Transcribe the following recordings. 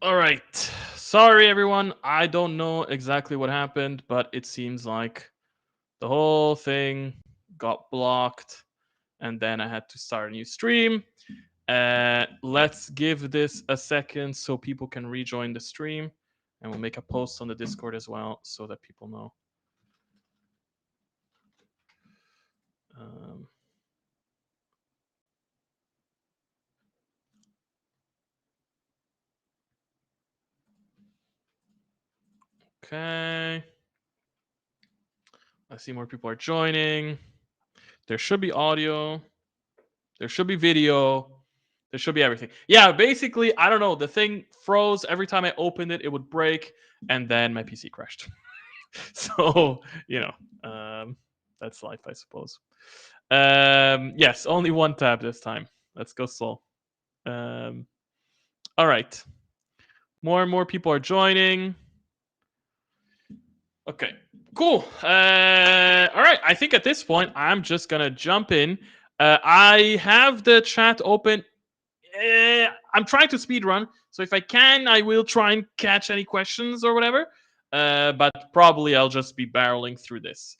All right. Sorry, everyone. I don't know exactly what happened, but it seems like the whole thing got blocked, and then I had to start a new stream. Let's give this a second so people can rejoin the stream, and we'll make a post on the Discord as well so that people know. Um, okay. I see more people are joining. There should be audio. There should be video. There should be everything. Yeah, basically, I don't know. The thing froze every time I opened it. It would break, and then my PC crashed. So you know, that's life, I suppose. Yes, only one tab this time. Let's go slow. All right. More and more people are joining. Okay, cool. All right. I think at this point, I'm just gonna jump in. I have the chat open. I'm trying to speed run, so if I can, I will try and catch any questions or whatever. But probably I'll just be barreling through this.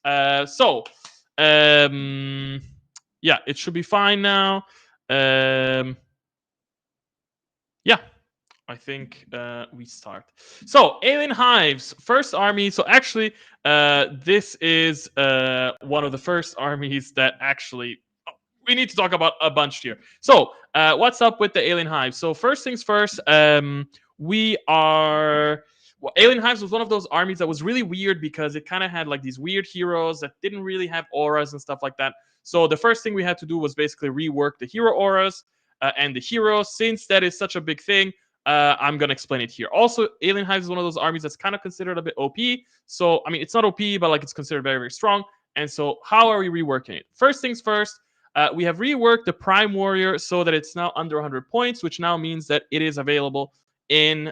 Um, yeah, it should be fine now. Um, yeah, I think we start. So, Alien Hives, first army. So, actually, this is one of the first armies that actually we need to talk about a bunch here. So, what's up with the Alien Hives? So, first things first, we are. Well, Alien Hives was one of those armies that was really weird because it kind of had like these weird heroes that didn't really have auras and stuff like that. So, the first thing we had to do was basically rework the hero auras and the heroes. Since that is such a big thing, I'm gonna explain it here. Also, Alien Hives is one of those armies that's kind of considered a bit OP. So, I mean, it's not OP, but like it's considered very, very strong. And so, how are we reworking it? First things first, we have reworked the Prime Warrior so that it's now under 100 points, which now means that it is available in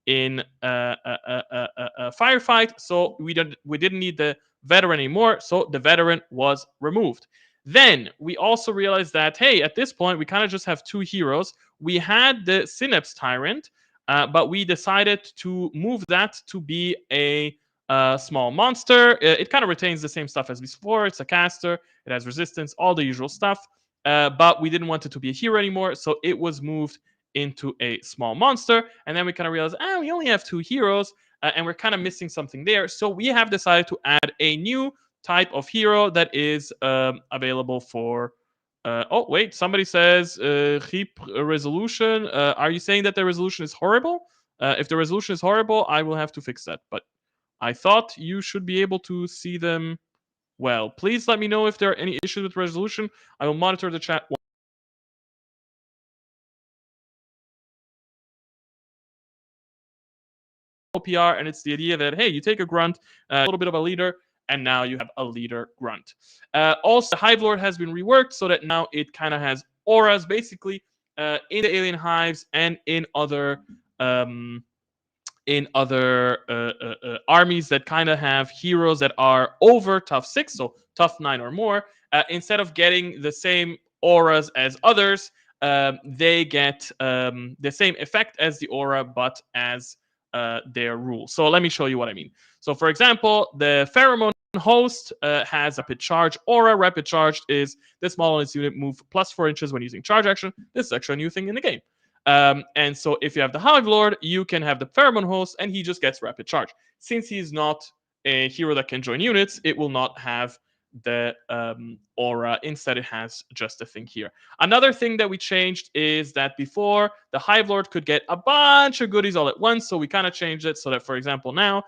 firefight. So we didn't need the veteran anymore. So the veteran was removed. Then we also realized that hey, at this point we kind of just have two heroes. We had the Synapse Tyrant, but we decided to move that to be a small monster. It kind of retains the same stuff as before. It's a caster. It has resistance, all the usual stuff. But we didn't want it to be a hero anymore, so it was moved into a small monster. And then we kind of realized, we only have two heroes, and we're kind of missing something there. So we have decided to add a new type of hero that is available for. Oh wait, somebody says Heap resolution. Are you saying that the resolution is horrible? If the resolution is horrible, I will have to fix that. But I thought you should be able to see them well. Please let me know if there are any issues with resolution. I will monitor the chat. OPR, and it's the idea that hey, you take a grunt, a little bit of a leader, and now you have a leader grunt. Also, the Hive Lord has been reworked so that now it kind of has auras, basically, in the Alien Hives and um, in other armies that kind of have heroes that are over tough 6, so tough 9 or more. Instead of getting the same auras as others, they get the same effect as the aura, but as their rule. So let me show you what I mean. So, for example, the pheromone host has rapid charge aura. Rapid charge is this model in its unit move plus 4 inches when using charge action. This is actually a new thing in the game. And so if you have the Hive Lord, you can have the Pheromone Host, and he just gets rapid charge. Since he's not a hero that can join units, it will not have the aura. Instead, it has just a thing here. Another thing that we changed is that before, the Hive Lord could get a bunch of goodies all at once. So we kind of changed it so that, for example, now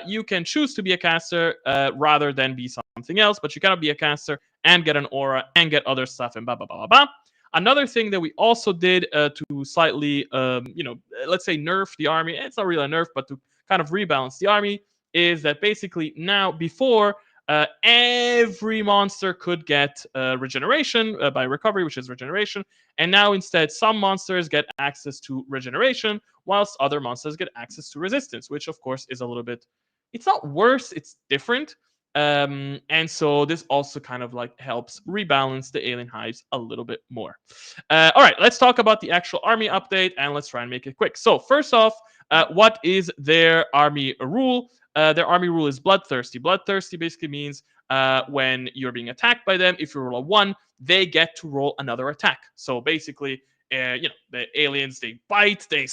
you can choose to be a caster rather than be something else, but you cannot be a caster and get an aura and get other stuff and blah, blah, blah, blah, blah. Another thing that we also did to slightly, let's say nerf the army, it's not really a nerf, but to kind of rebalance the army, is that basically now before every monster could get regeneration by recovery, which is regeneration, and now instead some monsters get access to regeneration, whilst other monsters get access to resistance, which of course is a little bit, it's not worse, it's different. And so this also kind of like helps rebalance the alien hives a little bit more. All right, let's talk about the actual army update, and let's try and make it quick. So first off, what is their army rule? Their army rule is bloodthirsty. Bloodthirsty basically means when you're being attacked by them, if you roll a 1, they get to roll another attack. So basically, the aliens, they bite, they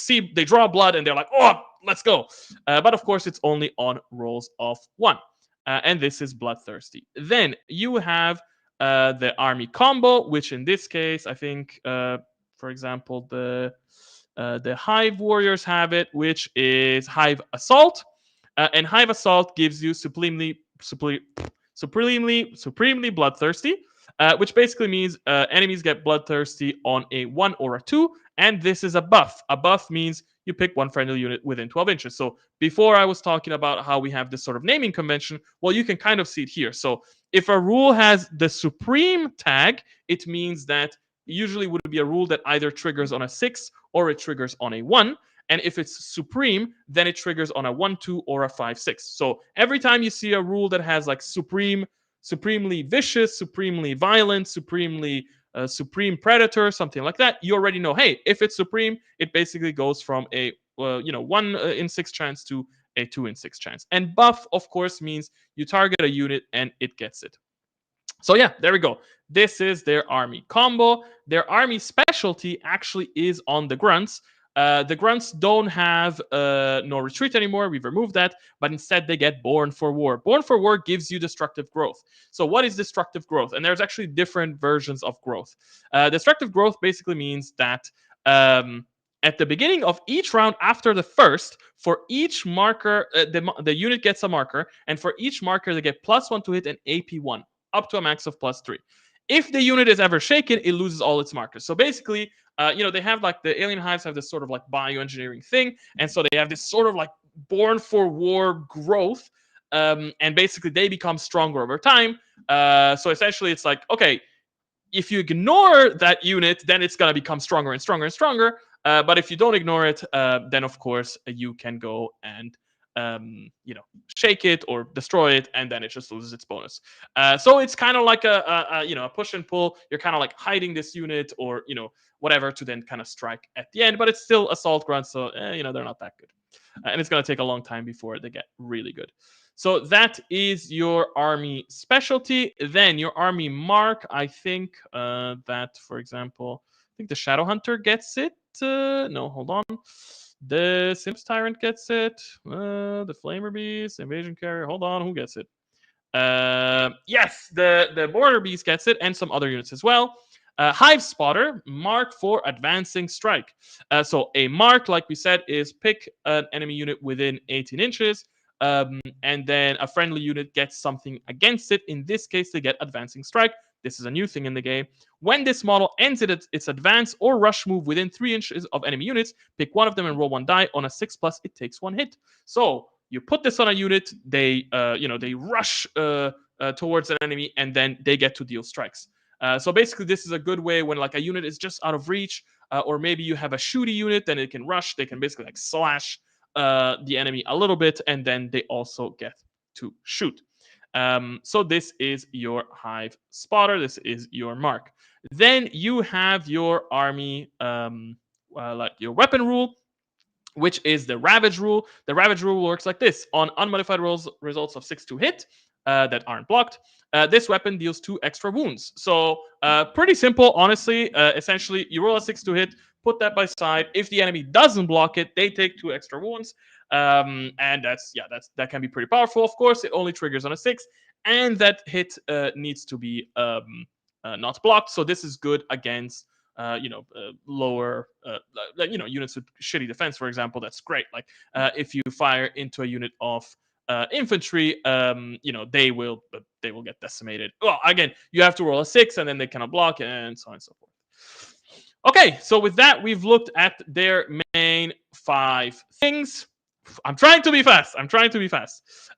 draw blood, and they're like, oh, let's go. But of course, it's only on rolls of 1. And this is bloodthirsty. Then you have the army combo, which in this case, I think, for example, the hive warriors have it, which is hive assault. And hive assault gives you supremely bloodthirsty, which basically means enemies get bloodthirsty on a 1 or a 2, and this is a buff. A buff means you pick one friendly unit within 12 inches. So before I was talking about how we have this sort of naming convention, well, you can kind of see it here. So if a rule has the supreme tag, it means that usually would be a rule that either triggers on a 6 or it triggers on a 1. And if it's supreme, then it triggers on a 1, 2, or a 5, 6. So every time you see a rule that has like supremely vicious, supremely violent, supreme predator, something like that, you already know, hey, if it's supreme, it basically goes from a 1 in 6 chance to a 2 in 6 chance. And buff, of course, means you target a unit and it gets it. So yeah, there we go. This is their army combo. Their army specialty actually is on the grunts. The grunts don't have no retreat anymore. We've removed that, but instead they get Born for War. Born for War gives you destructive growth. So what is destructive growth? And there's actually different versions of growth. Destructive growth basically means that at the beginning of each round after the first, for each marker, the unit gets a marker, and for each marker they get +1 to hit and AP1, up to a max of +3. If the unit is ever shaken, it loses all its markers. So basically, they have like the alien hives have this sort of like bioengineering thing, and so they have this sort of like Born for War growth, and basically they become stronger over time. So essentially, it's like, okay, if you ignore that unit, then it's gonna become stronger and stronger and stronger. But if you don't ignore it, then of course you can go and shake it or destroy it, and then it just loses its bonus. So it's kind of like a push and pull. You're kind of like hiding this unit or whatever to then kind of strike at the end, but it's still assault grunts, so they're not that good, and it's gonna take a long time before they get really good. So that is your army specialty. Then your army mark, I think that, for example, I think the Shadow Hunter gets it. No, hold on. The Sims Tyrant gets it. The Flamer Beast, Invasion Carrier. Hold on, who gets it? Yes, the Border Beast gets it, and some other units as well. Hive Spotter, mark for advancing strike. So a mark, like we said, is pick an enemy unit within 18 inches. And then a friendly unit gets something against it. In this case, they get advancing strike. This is a new thing in the game. When this model ends its advance or rush move within 3 inches of enemy units, pick one of them and roll 1 die. On a 6+, it takes 1 hit. So you put this on a unit, they rush towards an enemy, and then they get to deal strikes. So basically, this is a good way when like a unit is just out of reach, or maybe you have a shooty unit, then it can rush. They can basically like slash the enemy a little bit, and then they also get to shoot. So this is your hive spotter. This is your mark. Then you have your army, like your weapon rule, which is the ravage rule. The ravage rule works like this: on unmodified results of 6 to hit that aren't blocked, this weapon deals 2 extra wounds. So pretty simple, honestly. Essentially, you roll a 6 to hit, put that by side. If the enemy doesn't block it, they take 2 extra wounds. And that can be pretty powerful. Of course, it only triggers on a 6, and that hit needs to be not blocked. So this is good against lower units with shitty defense, for example. That's great. Like if you fire into a unit of infantry, they will get decimated. Well, again, you have to roll a 6, and then they cannot block, and so on and so forth. Okay, so with that, we've looked at their main 5 things. I'm trying to be fast.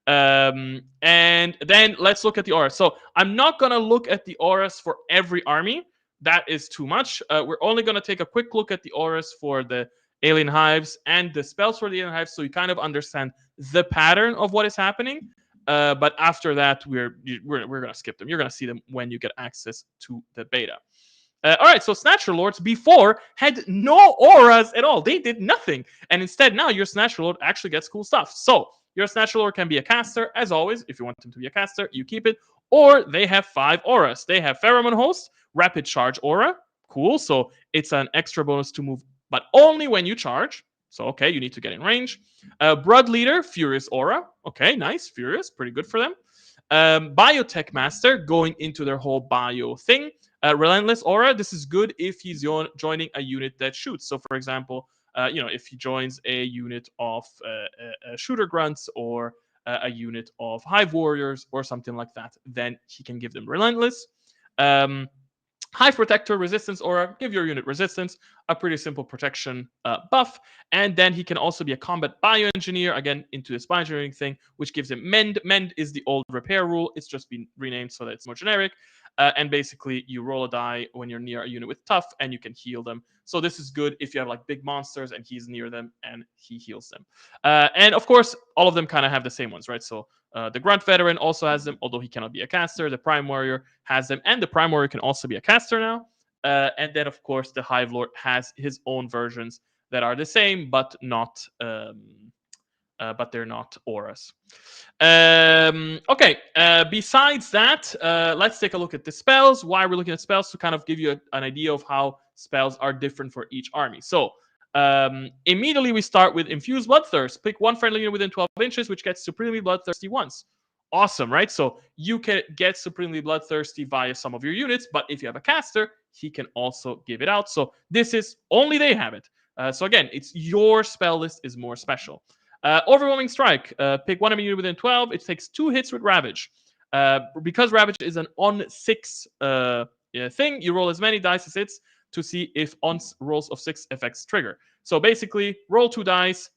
And then let's look at the auras. So I'm not going to look at the auras for every army. That is too much. We're only going to take a quick look at the auras for the alien hives and the spells for the alien hives, so you kind of understand the pattern of what is happening. But after that, we're gonna skip them. You're gonna see them when you get access to the beta. All right, so Snatcher Lords before had no auras at all. They did nothing. And instead, now your Snatcher Lord actually gets cool stuff. So your Snatcher Lord can be a caster, as always. If you want them to be a caster, you keep it. Or they have 5 auras. They have Pheromone Host, Rapid Charge Aura. Cool. So it's an extra bonus to move, but only when you charge. So, okay, you need to get in range. Blood Leader, Furious Aura. Okay, nice. Furious, pretty good for them. Biotech Master, going into their whole bio thing. Relentless Aura, this is good if he's joining a unit that shoots. So, for example, if he joins a unit of shooter grunts or a unit of hive warriors or something like that, then he can give them Relentless. Hive Protector Resistance Aura, give your unit resistance, a pretty simple protection buff. And then he can also be a combat bioengineer, again, into this bioengineering thing, which gives him Mend. Mend is the old repair rule. It's just been renamed so that it's more generic. And basically, you roll a die when you're near a unit with tough, and you can heal them. So this is good if you have like big monsters and he's near them and he heals them. And of course, all of them kind of have the same ones, right? So the Grunt Veteran also has them, although he cannot be a caster. The Prime Warrior has them, and the Prime Warrior can also be a caster now. And then, of course, the Hive Lord has his own versions that are the same, but not. But they're not auras. Okay. Besides that, let's take a look at the spells. Why we're looking at spells to kind of give you an idea of how spells are different for each army. So immediately we start with Infused Bloodthirst. Pick one friendly unit within 12 inches, which gets Supremely Bloodthirsty once. Awesome, right? So you can get Supremely Bloodthirsty via some of your units, but if you have a caster, he can also give it out. So this is only they have it. So again, it's your spell list is more special. Overwhelming Strike. Pick one enemy unit within 12. It takes 2 hits with Ravage. Because Ravage is an on 6 thing, you roll as many dice as hits to see if on rolls of 6 effects trigger. So basically, roll 2 dice.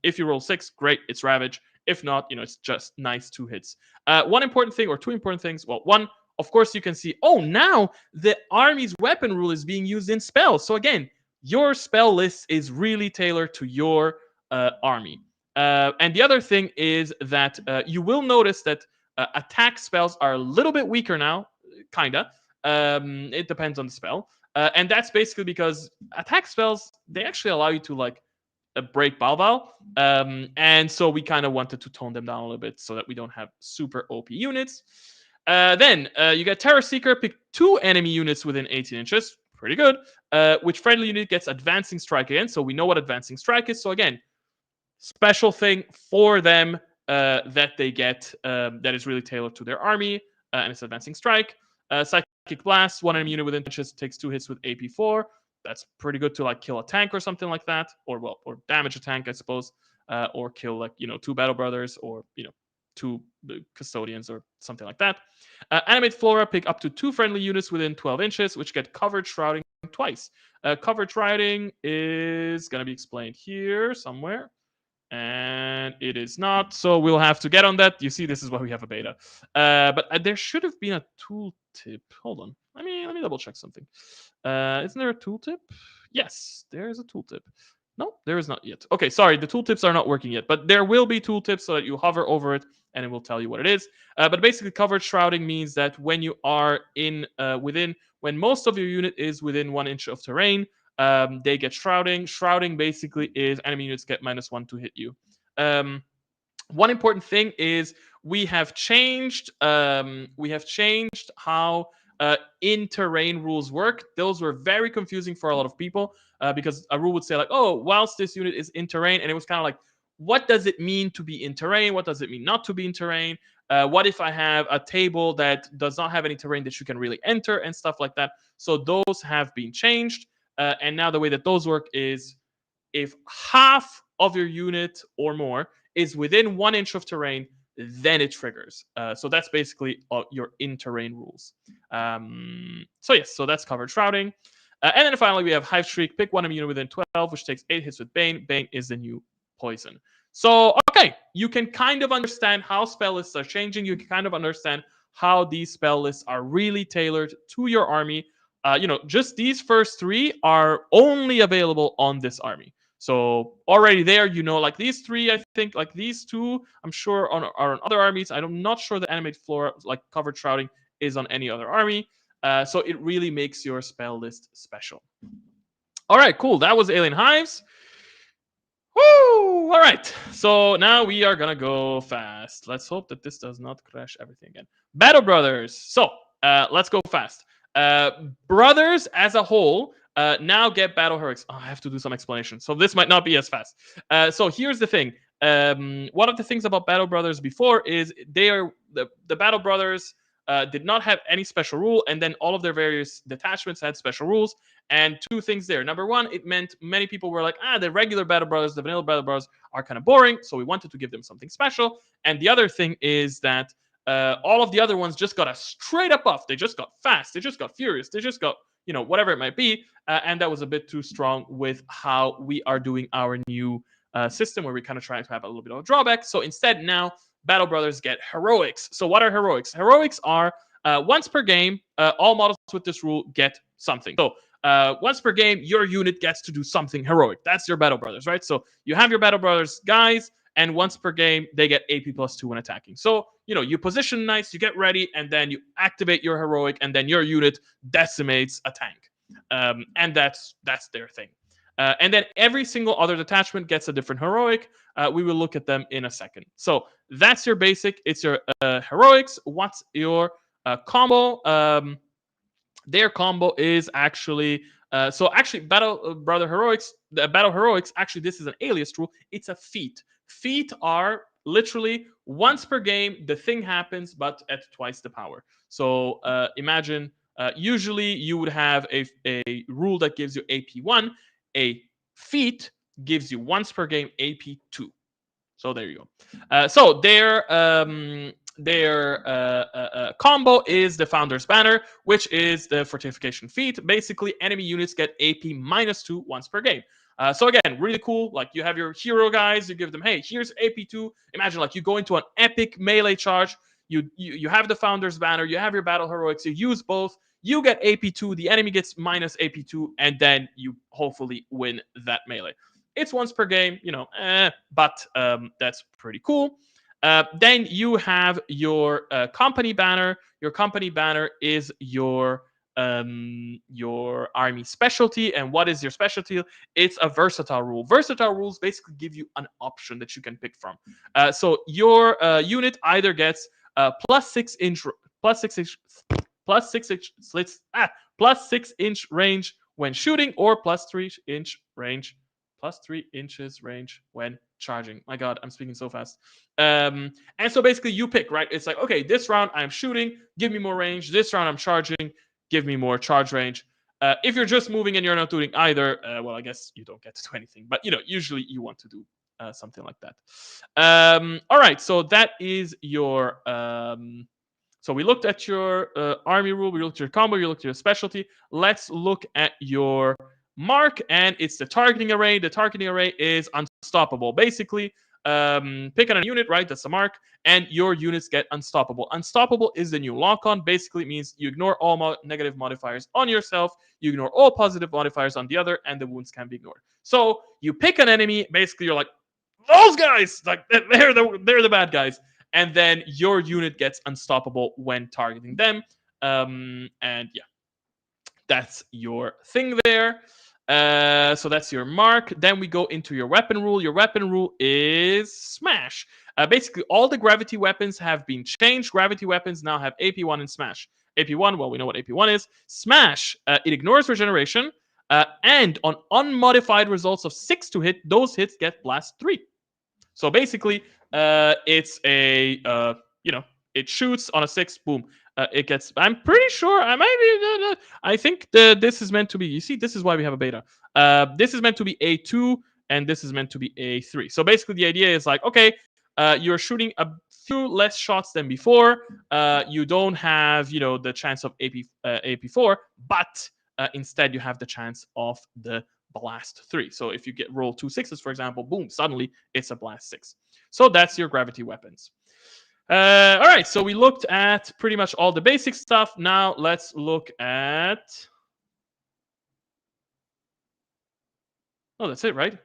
If you roll 6, great, it's Ravage. If not, it's just nice 2 hits. One important thing, or 2 important things. Well, one, of course, you can see, now the army's weapon rule is being used in spells. So again, your spell list is really tailored to your army. And the other thing is that you will notice that attack spells are a little bit weaker now, kinda. It depends on the spell. And that's basically because attack spells, they actually allow you to break Balval. And so we kind of wanted to tone them down a little bit so that we don't have super OP units. Then you get Terror Seeker, pick 2 enemy units within 18 inches. Pretty good. Which friendly unit gets Advancing Strike again. So we know what Advancing Strike is. So again, special thing for them that they get that is really tailored to their army, and it's Advancing Strike. Psychic Blast, 1 enemy unit within inches takes 2 hits with AP4. That's pretty good to kill a tank or something like that, or damage a tank, I suppose, or kill 2 Battle Brothers or 2 Custodians or something like that. Animate Flora, pick up to 2 friendly units within 12 inches, which get Covered Shrouding twice. Covered Shrouding is going to be explained here somewhere. And it is not, so we'll have to get on that. You see, this is why we have a beta. But there should have been a tooltip. Hold on. Let me double check something. Isn't there a tooltip? Yes, there is a tooltip. No, there is not yet. Okay, sorry, the tooltips are not working yet, but there will be tooltips so that you hover over it and it will tell you what it is. But basically, covered shrouding means that when you are when most of your unit is within 1 inch of terrain, they get shrouding. Shrouding basically is enemy units get -1 to hit you. One important thing is we have changed how in-terrain rules work. Those were very confusing for a lot of people because a rule would say whilst this unit is in terrain, and it was kind of what does it mean to be in terrain? What does it mean not to be in terrain? What if I have a table that does not have any terrain that you can really enter and stuff like that? So those have been changed. And now the way that those work is if half of your unit or more is within 1 inch of terrain, then it triggers. So that's basically your in-terrain rules. So that's covered shrouding. And then finally, we have Hive Shriek. Pick one unit within 12, which takes 8 hits with Bane. Bane is the new poison. So, okay, you can kind of understand how spell lists are changing. You can kind of understand how these spell lists are really tailored to your army. Just these first 3 are only available on this army. So already there, you know, like these three, I think, like these two, I'm sure are on other armies. I'm not sure the animate flora, like covered shrouding, is on any other army. So it really makes your spell list special. All right, cool. That was Alien Hives. Woo! All right. So now we are gonna go fast. Let's hope that this does not crash everything again. Battle Brothers. So let's go fast. Brothers as a whole now get battle heroics. Oh, I have to do some explanation. So this might not be as fast. So here's the thing. One of the things about Battle Brothers before is they are the Battle Brothers did not have any special rule, and then all of their various detachments had special rules. And two things there. Number one, it meant many people were like, the regular Battle Brothers, the vanilla Battle Brothers are kind of boring, so we wanted to give them something special. And the other thing is that all of the other ones just got a straight up buff. They just got fast. They just got furious. They just got, whatever it might be. And that was a bit too strong with how we are doing our new system, where we kind of trying to have a little bit of a drawback. So instead, now Battle Brothers get heroics. So what are heroics? Heroics are once per game, all models with this rule get something. So once per game, your unit gets to do something heroic. That's your Battle Brothers, right? So you have your Battle Brothers guys, and once per game, they get AP +2 when attacking. So, you position nice, you get ready, and then you activate your heroic, and then your unit decimates a tank. And that's their thing. And then every single other detachment gets a different heroic. We will look at them in a second. So that's your basic. It's your heroics. What's your combo? Their combo is actually Battle Brother Heroics. The Battle Heroics, actually, this is an alias rule. It's a feat. Feat are literally once per game the thing happens, but at twice the power. So imagine usually you would have a rule that gives you AP1. A feat gives you once per game AP2. So there you go. So their combo is the Founder's Banner, which is the fortification feat. Basically, enemy units get AP -2 once per game. So again, really cool. Like you have your hero guys, you give them, hey, here's AP2. Imagine like you go into an epic melee charge. You have the Founder's Banner, you have your battle heroics, you use both. You get AP2, the enemy gets minus AP2, and then you hopefully win that melee. It's once per game, but that's pretty cool. Then you have your company banner. Your company banner is your army specialty. And what is your specialty? It's a versatile rule. Versatile rules basically give you an option that you can pick from. So your unit either gets +6 inch +6 inch range when shooting, or +3 inch range. +3 inches range when charging. My God, I'm speaking so fast. And so basically you pick, right? It's like, okay, this round I'm shooting, give me more range. This round I'm charging, give me more charge range. If you're just moving and you're not doing either, well, I guess you don't get to do anything. But, usually you want to do something like that. All right, so that is your... So we looked at your army rule, we looked at your combo, we looked at your specialty. Let's look at your mark, and it's the targeting array. The targeting array is unstoppable. Basically, pick on a unit, right? That's the mark, and your units get unstoppable. Unstoppable is the new lock-on. Basically, it means you ignore all negative modifiers on yourself, you ignore all positive modifiers on the other, and the wounds can be ignored. So you pick an enemy. Basically, you're like, those guys, like they're the bad guys, and then your unit gets unstoppable when targeting them. And yeah, that's your thing there. So that's your mark. Then we go into your weapon rule. Your weapon rule is smash. Basically, all the gravity weapons have been changed. Gravity weapons now have AP1 and smash. AP1, well, we know what AP1 is. Smash, it ignores regeneration. And on unmodified results of 6 to hit, those hits get blast 3. So basically, it's a, it shoots on a 6, boom. It gets, I'm pretty sure, I think this is meant to be, you see, this is why we have a beta. This is meant to be A2, and this is meant to be A3. So basically the idea is like, okay, you're shooting a few less shots than before. You don't have, the chance of AP4, but instead you have the chance of the blast 3. So if you roll 2 6s, for example, boom, suddenly it's a blast 6. So that's your gravity weapons. All right, so we looked at pretty much all the basic stuff. Now let's look at... Oh, that's it, right?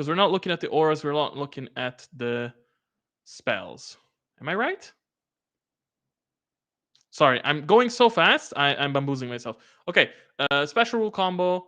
because we're not looking at the auras, we're not looking at the spells. Am I right? Sorry, I'm going so fast, I'm bamboozling myself. Okay, special rule combo,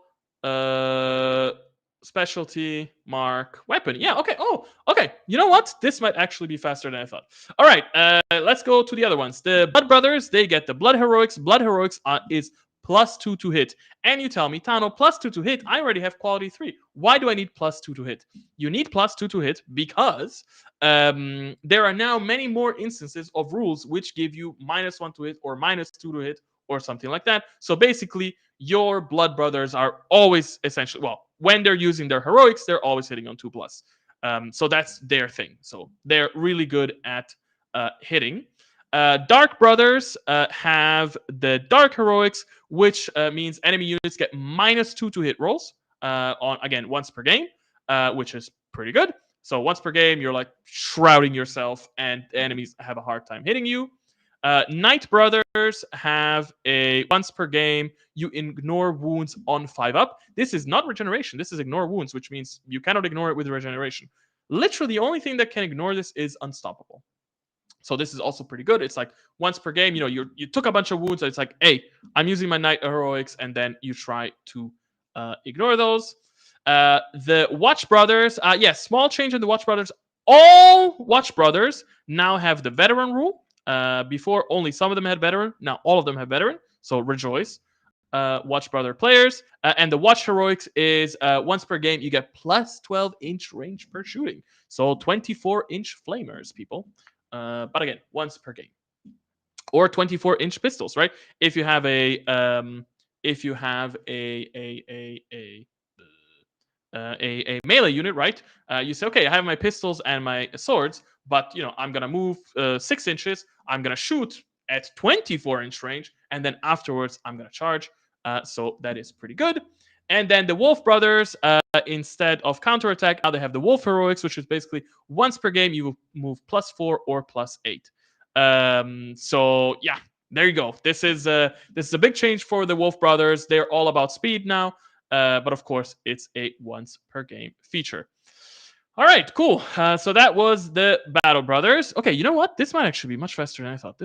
specialty, mark, weapon. Yeah, okay. Oh, okay. You know what? This might actually be faster than I thought. All right, let's go to the other ones. The Blood Brothers, they get the Blood Heroics. Blood Heroics is +2 to hit. And you tell me, Tano, +2 to hit, I already have quality 3. Why do I need +2 to hit? You need +2 to hit because there are now many more instances of rules which give you -1 to hit or -2 to hit or something like that. So basically, your Blood Brothers are always essentially, well, when they're using their heroics, they're always hitting on 2+. So that's their thing. So they're really good at hitting. Dark Brothers have the Dark Heroics, which means enemy units get -2 to hit rolls on, again, once per game, which is pretty good. So once per game, you're like shrouding yourself, and enemies have a hard time hitting you. Night Brothers have a once per game, you ignore wounds on 5+. This is not regeneration. This is ignore wounds, which means you cannot ignore it with regeneration. Literally, the only thing that can ignore this is unstoppable. So this is also pretty good. It's like once per game, you took a bunch of wounds, and it's like, hey, I'm using my Night Heroics, and then you try to ignore those. The Watch Brothers, yes, small change in the Watch Brothers. All Watch Brothers now have the Veteran rule. Before, only some of them had Veteran. Now all of them have Veteran. So rejoice, Watch Brother players. And the Watch Heroics is once per game, you get +12-inch range per shooting. So 24-inch flamers, people. But again, once per game. Or 24-inch pistols, right? If you have a melee unit, right? You say, okay, I have my pistols and my swords, but I'm gonna move 6 inches. I'm gonna shoot at 24-inch range, and then afterwards I'm gonna charge. So that is pretty good. And then the Wolf Brothers, instead of counterattack, now they have the Wolf Heroics, which is basically once per game you move +4 or +8. So yeah, there you go. This is a big change for the Wolf Brothers. They're all about speed now. But of course, it's a once per game feature. All right, cool. So that was the Battle Brothers. Okay, you know what? This might actually be much faster than I thought.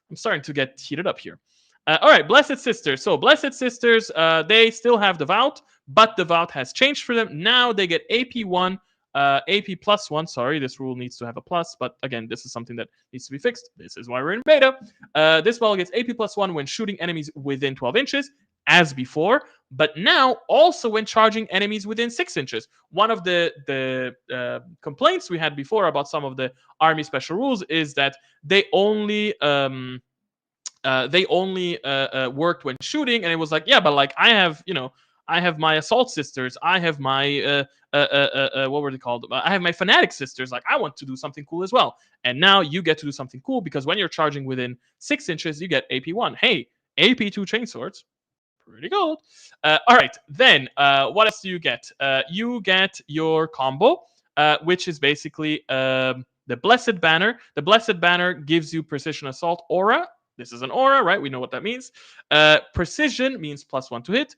I'm starting to get heated up here. All right, Blessed Sisters. So Blessed Sisters, they still have the Vault, but the Vault has changed for them. Now they get AP1, AP +1. Sorry, this rule needs to have a plus, but again, this is something that needs to be fixed. This is why we're in beta. This model gets AP +1 when shooting enemies within 12 inches, as before, but now also when charging enemies within 6 inches. One of the complaints we had before about some of the army special rules is that they only worked when shooting, and it was like, yeah, but like I have my assault sisters, I have my what were they called? I have my fanatic sisters. Like I want to do something cool as well, and now you get to do something cool because when you're charging within 6 inches, you get AP1. Hey, AP2 chainswords, pretty good. All right, then what else do you get? You get your combo, which is basically the Blessed Banner. The Blessed Banner gives you Precision Assault aura. This is an aura, right? We know what that means. Precision means +1 to hit.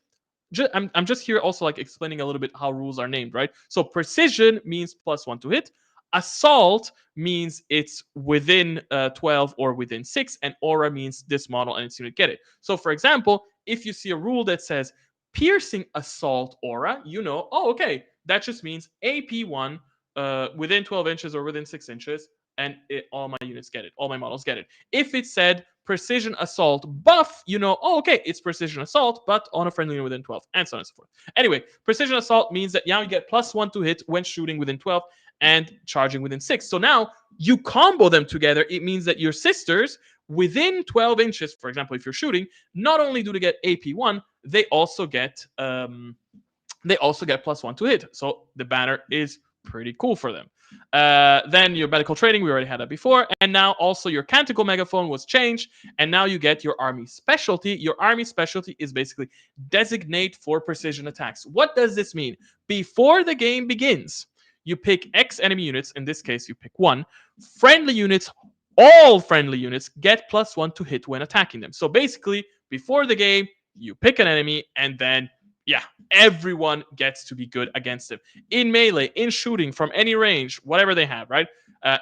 I'm just here also like explaining a little bit how rules are named, right? So precision means +1 to hit. Assault means it's within 12 or within 6, and aura means this model and its unit get it. So for example, if you see a rule that says piercing assault aura, oh, okay, that just means AP1 within 12 inches or within 6 inches, and all my units get it. All my models get it. If it said precision assault buff, oh, okay, it's precision assault, but on a friendly unit within 12, and so on and so forth. Anyway, precision assault means that now you get +1 to hit when shooting within 12 and charging within 6. So now you combo them together. It means that your sisters within 12 inches, for example, if you're shooting, not only do they get AP1, they also get +1 to hit. So the banner is pretty cool for them. Then your medical training, we already had that before, and now also your canticle megaphone was changed, and now you get your army specialty. Your army specialty is basically designate for precision attacks. What does this mean? Before the game begins, you pick X enemy units. In this case, you pick 1. Friendly units, all friendly units get +1 to hit when attacking them. So basically, before the game, you pick an enemy, and then yeah, everyone gets to be good against him. In melee, in shooting, from any range, whatever they have, right?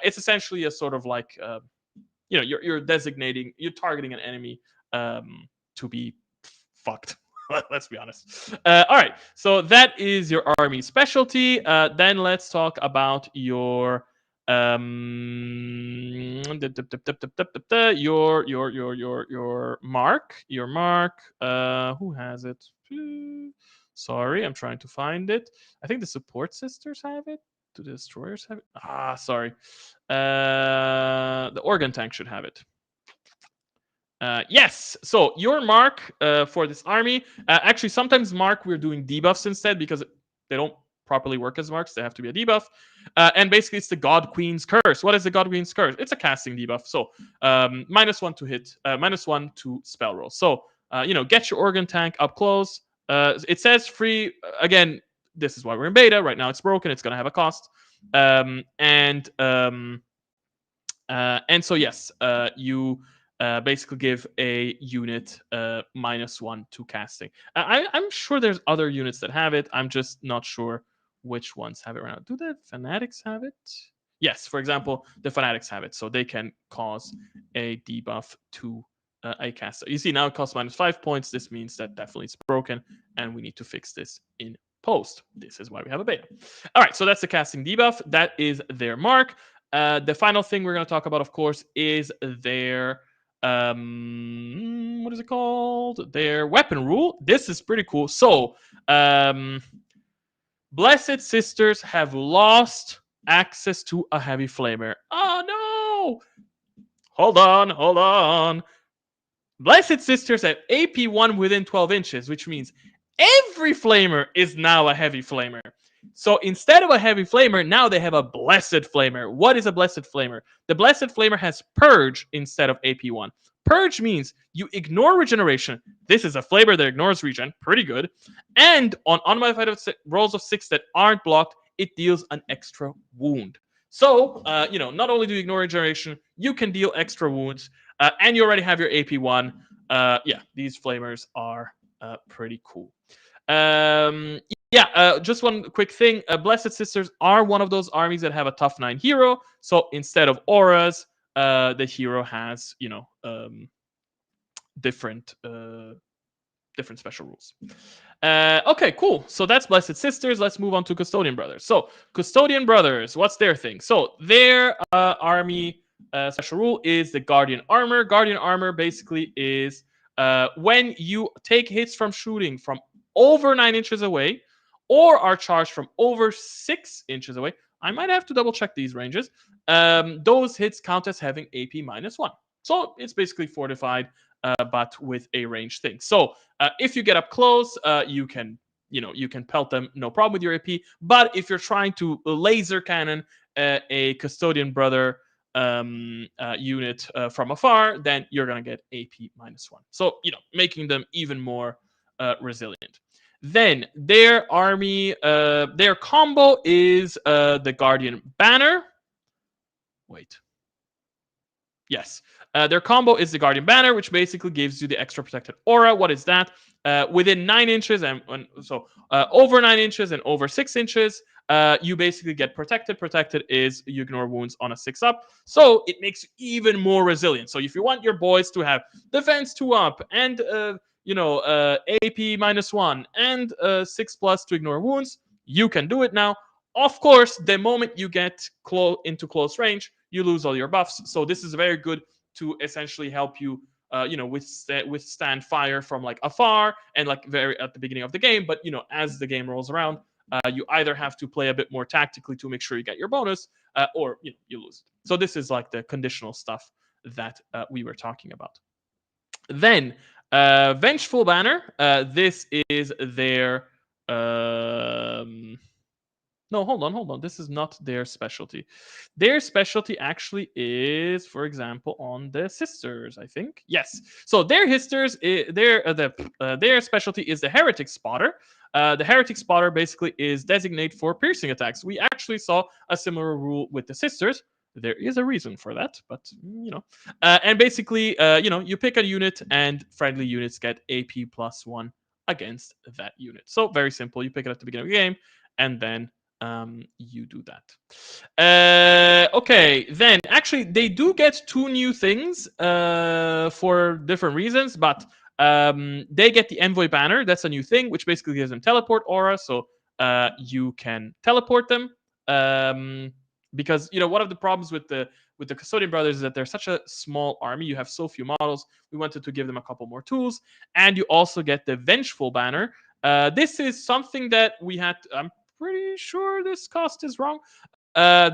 It's essentially a sort of like, you're designating, you're targeting an enemy to be fucked. Let's be honest. All right, so that is your army specialty. Then let's talk about your your mark. Your mark. Who has it? Sorry, I'm trying to find it. I think the support sisters have it. Do the destroyers have it? Ah, sorry. The organ tank should have it. Yes. So your mark for this army, actually, sometimes mark we're doing debuffs instead because they don't properly work as marks. They have to be a debuff. And basically, it's the God Queen's Curse. What is the God Queen's Curse? It's a casting debuff. So -1 to hit, -1 to spell roll. So get your organ tank up close. It says free. Again, this is why we're in beta right now. It's broken. It's gonna have a cost. And so yes, you basically give a unit -1 to casting. I'm sure there's other units that have it. I'm just not sure which ones have it right now. Do the fanatics have it? Yes, for example, the fanatics have it, so they can cause a debuff to a caster. You see, now it costs -5 points. This means that definitely it's broken, and we need to fix this in post. This is why we have a beta. All right, so that's the casting debuff. That is their mark. The final thing we're going to talk about, of course, is their what is it called? Their weapon rule. This is pretty cool. So, Blessed Sisters have lost access to a heavy flamer. Oh no! Hold on. Blessed Sisters have AP 1 within 12 inches, which means every flamer is now a heavy flamer. So instead of a heavy flamer, now they have a blessed flamer. What is a blessed flamer? The blessed flamer has purge instead of AP 1. Purge means you ignore regeneration. This is a flamer that ignores regen. Pretty good. And on unmodified rolls of 6 that aren't blocked, it deals an extra wound. So, not only do you ignore regeneration, you can deal extra wounds. And you already have your AP 1. These flamers are pretty cool. Just one quick thing. Blessed Sisters are one of those armies that have a tough 9 hero. So instead of auras, the hero has, different special rules. Okay, cool. So that's Blessed Sisters. Let's move on to Custodian Brothers. So Custodian Brothers, what's their thing? So their army special rule is the Guardian Armor. Guardian Armor basically is when you take hits from shooting from over 9 inches away or are charged from over 6 inches away. I might have to double check these ranges. Those hits count as having AP -1. So it's basically fortified, but with a range thing. So if you get up close, you can pelt them, no problem with your AP. But if you're trying to laser cannon a Custodian Brother unit from afar, then you're gonna get AP -1. So making them even more resilient. Then their army, their combo is the Guardian Banner. Wait. Yes. Their combo is the Guardian Banner, which basically gives you the extra protected aura. What is that? Within 9 inches, and so over 9 inches and over 6 inches, you basically get protected. Protected is you ignore wounds on a 6-up. So it makes you even more resilient. So if you want your boys to have defense 2-up and AP -1 and 6+ to ignore wounds, you can do it now. Of course, the moment you get into close range, you lose all your buffs. So this is very good to essentially help you, withstand fire from like afar and like very at the beginning of the game. But as the game rolls around, you either have to play a bit more tactically to make sure you get your bonus, or you lose it. So this is like the conditional stuff that we were talking about. Then Vengeful Banner. This is their. No, hold on. This is not their specialty. Their specialty actually is, for example, on the sisters, I think. Yes. So their sisters, their specialty is the Heretic Spotter. The Heretic Spotter basically is designate for piercing attacks. We actually saw a similar rule with the sisters. There is a reason for that, but and basically, you pick a unit, and friendly units get AP +1 against that unit. So very simple. You pick it at the beginning of the game, and then you do that. Okay, then actually they do get 2 new things for different reasons, but they get the envoy banner. That's a new thing, which basically gives them teleport aura, so you can teleport them. Because one of the problems with the Custodian brothers is that they're such a small army. You have so few models. We wanted to give them a couple more tools, and you also get the Vengeful banner. This is something that we had. I'm pretty sure this cost is wrong.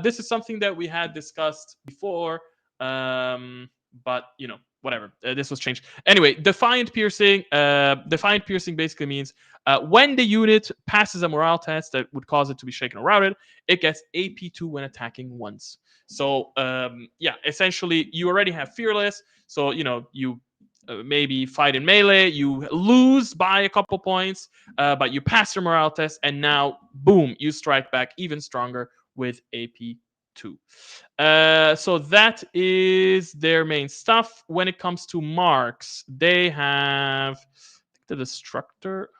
This is something that we had discussed before, but whatever. This was changed anyway. Defiant piercing. Defiant piercing basically means when the unit passes a morale test that would cause it to be shaken or routed, it gets AP2 when attacking once. So yeah, essentially you already have fearless. So you maybe fight in melee, you lose by a couple points, but you pass your morale test, and now boom, you strike back even stronger with AP2. So that is their main stuff. When it comes to marks, they have the destructor.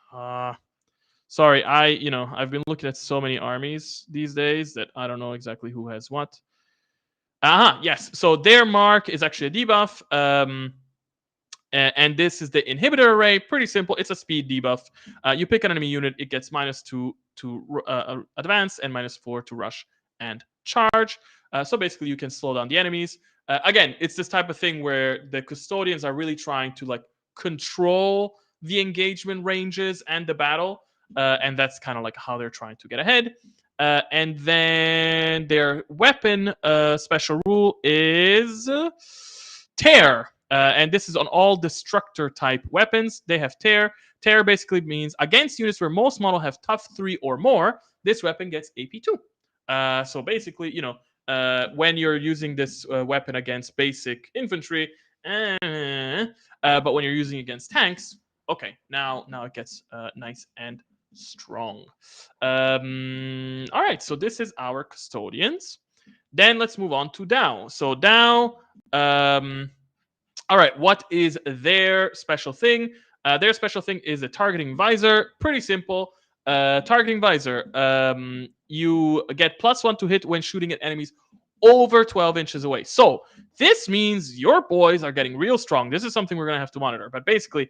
Sorry, I've been looking at so many armies these days that I don't know exactly who has what. Yes. So their mark is actually a debuff. And this is the inhibitor array. Pretty simple. It's a speed debuff. You pick an enemy unit, it gets -2 to advance and -4 to rush and charge. So basically, you can slow down the enemies. Again, it's this type of thing where the Custodians are really trying to control the engagement ranges and the battle, and that's kind of how they're trying to get ahead. And then their weapon special rule is Tear. And this is on all destructor type weapons. They have Tear. Tear basically means against units where most model have tough 3 or more, this weapon gets AP2. So basically, when you're using this weapon against basic infantry, but when you're using it against tanks, okay, now it gets nice and strong. All right, so this is our Custodians. Then let's move on to Dao. So Dao, all right, what is their special thing? Their special thing is a targeting visor. Pretty simple. Targeting visor. You get +1 to hit when shooting at enemies over 12 inches away. So this means your boys are getting real strong. This is something we're going to have to monitor. But basically,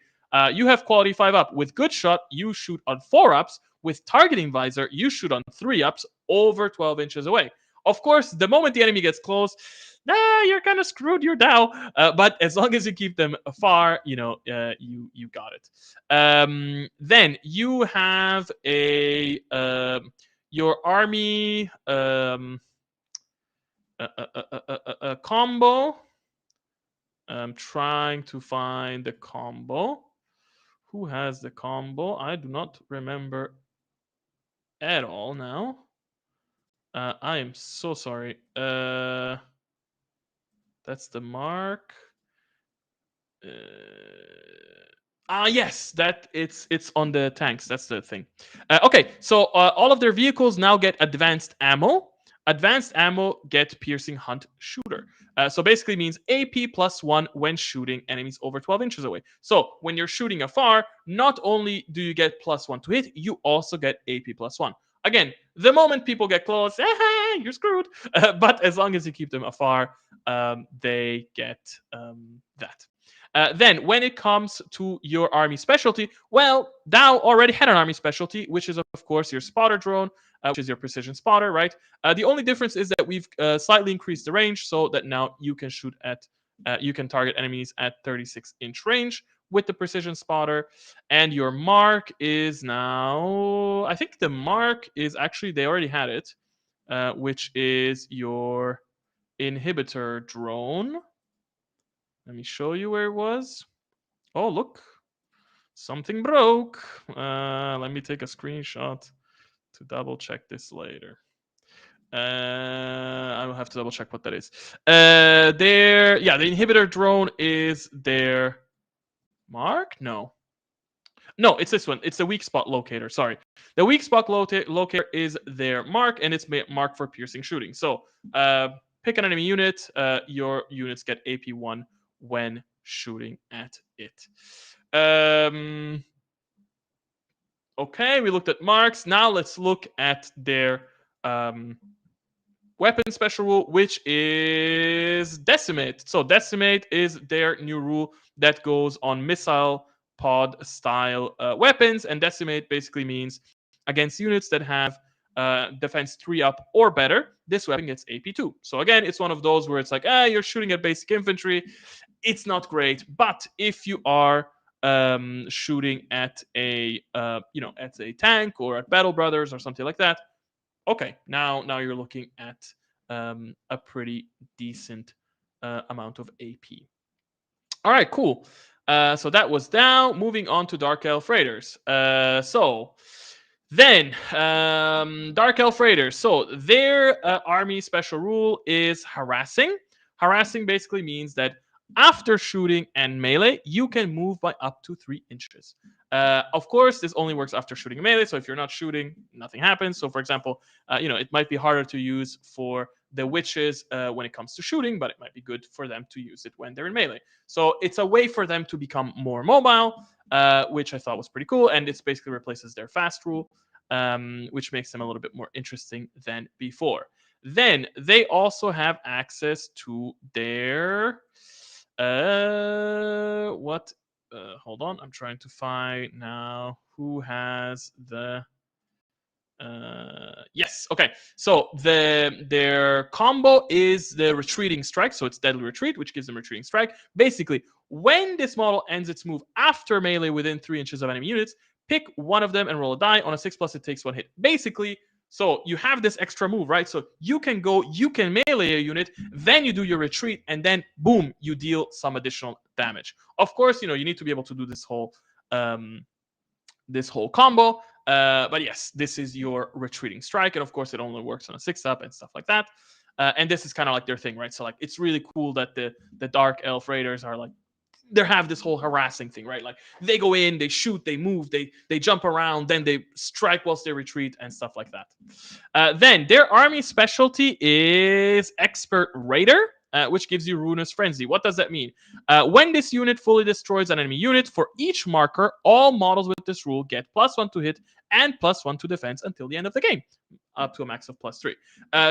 you have quality 5 up. With good shot, you shoot on 4 ups. With targeting visor, you shoot on 3 ups over 12 inches away. Of course, the moment the enemy gets close, you're kind of screwed. You're down. But as long as you keep them far, you got it. Then you have your army combo. I'm trying to find the combo. Who has the combo? I do not remember at all now. I am so sorry. That's the mark. Yes, that it's on the tanks. That's the thing. Okay, so all of their vehicles now get advanced ammo. Advanced ammo get piercing hunt shooter. So basically means AP +1 when shooting enemies over 12 inches away. So when you're shooting afar, not only do you get +1 to hit, you also get AP +1. Again, the moment people get close, you're screwed. But as long as you keep them afar, they get that. Then, when it comes to your army specialty, well, Dao already had an army specialty, which is, of course, your spotter drone, which is your precision spotter, right? The only difference is that we've slightly increased the range so that now you can shoot at, you can target enemies at 36-inch range with the precision spotter. And your mark is now, I think the mark is actually, they already had it, which is your inhibitor drone. Let me show you where it was. Oh, look. Something broke. Let me take a screenshot to double check this later. I will have to double check what that is. The inhibitor drone is their mark? No, it's this one. It's the weak spot locator. Sorry. The weak spot locator is their mark, and it's marked for piercing shooting. So pick an enemy unit. Your units get AP1 when shooting at it. Okay, we looked at marks. Now let's look at their weapon special rule, which is decimate. So decimate is their new rule that goes on missile pod style weapons, and decimate basically means against units that have defense 3 up or better, this weapon gets AP 2. So again, it's one of those where it's like, you're shooting at basic infantry, it's not great. But if you are shooting at a at a tank or at Battle Brothers or something like that, okay, now you're looking at a pretty decent amount of AP. All right, cool. So that was down. Moving on to Dark Elf Raiders. So then, Dark Elf Raiders. So their army special rule is harassing. Harassing basically means that after shooting and melee, you can move by up to 3 inches. Of course, this only works after shooting and melee. So if you're not shooting, nothing happens. So for example, it might be harder to use for the witches when it comes to shooting, but it might be good for them to use it when they're in melee. So it's a way for them to become more mobile, which I thought was pretty cool. And it basically replaces their fast rule, which makes them a little bit more interesting than before. Then they also have access to their hold on, I'm trying to find now who has the yes, okay. So their combo is the retreating strike, so it's deadly retreat, which gives them retreating strike. Basically, when this model ends its move after melee within 3 inches of enemy units, pick one of them and roll a die. On a 6+, it takes 1 hit. Basically, so you have this extra move, right? So you can melee a unit, then you do your retreat, and then boom, you deal some additional damage. Of course, you need to be able to do this whole combo. But yes, this is your retreating strike, and of course, it only works on a 6+ and stuff like that. And this is kind of like their thing, right? So like, it's really cool that the Dark Elf Raiders are like, they have this whole harassing thing, right? Like they go in, they shoot, they move, they jump around, then they strike whilst they retreat and stuff like that. Then their army specialty is Expert Raider, which gives you Ruinous Frenzy. What does that mean? When this unit fully destroys an enemy unit, for each marker, all models with this rule get +1 to hit and +1 to defense until the end of the game, up to a max of +3.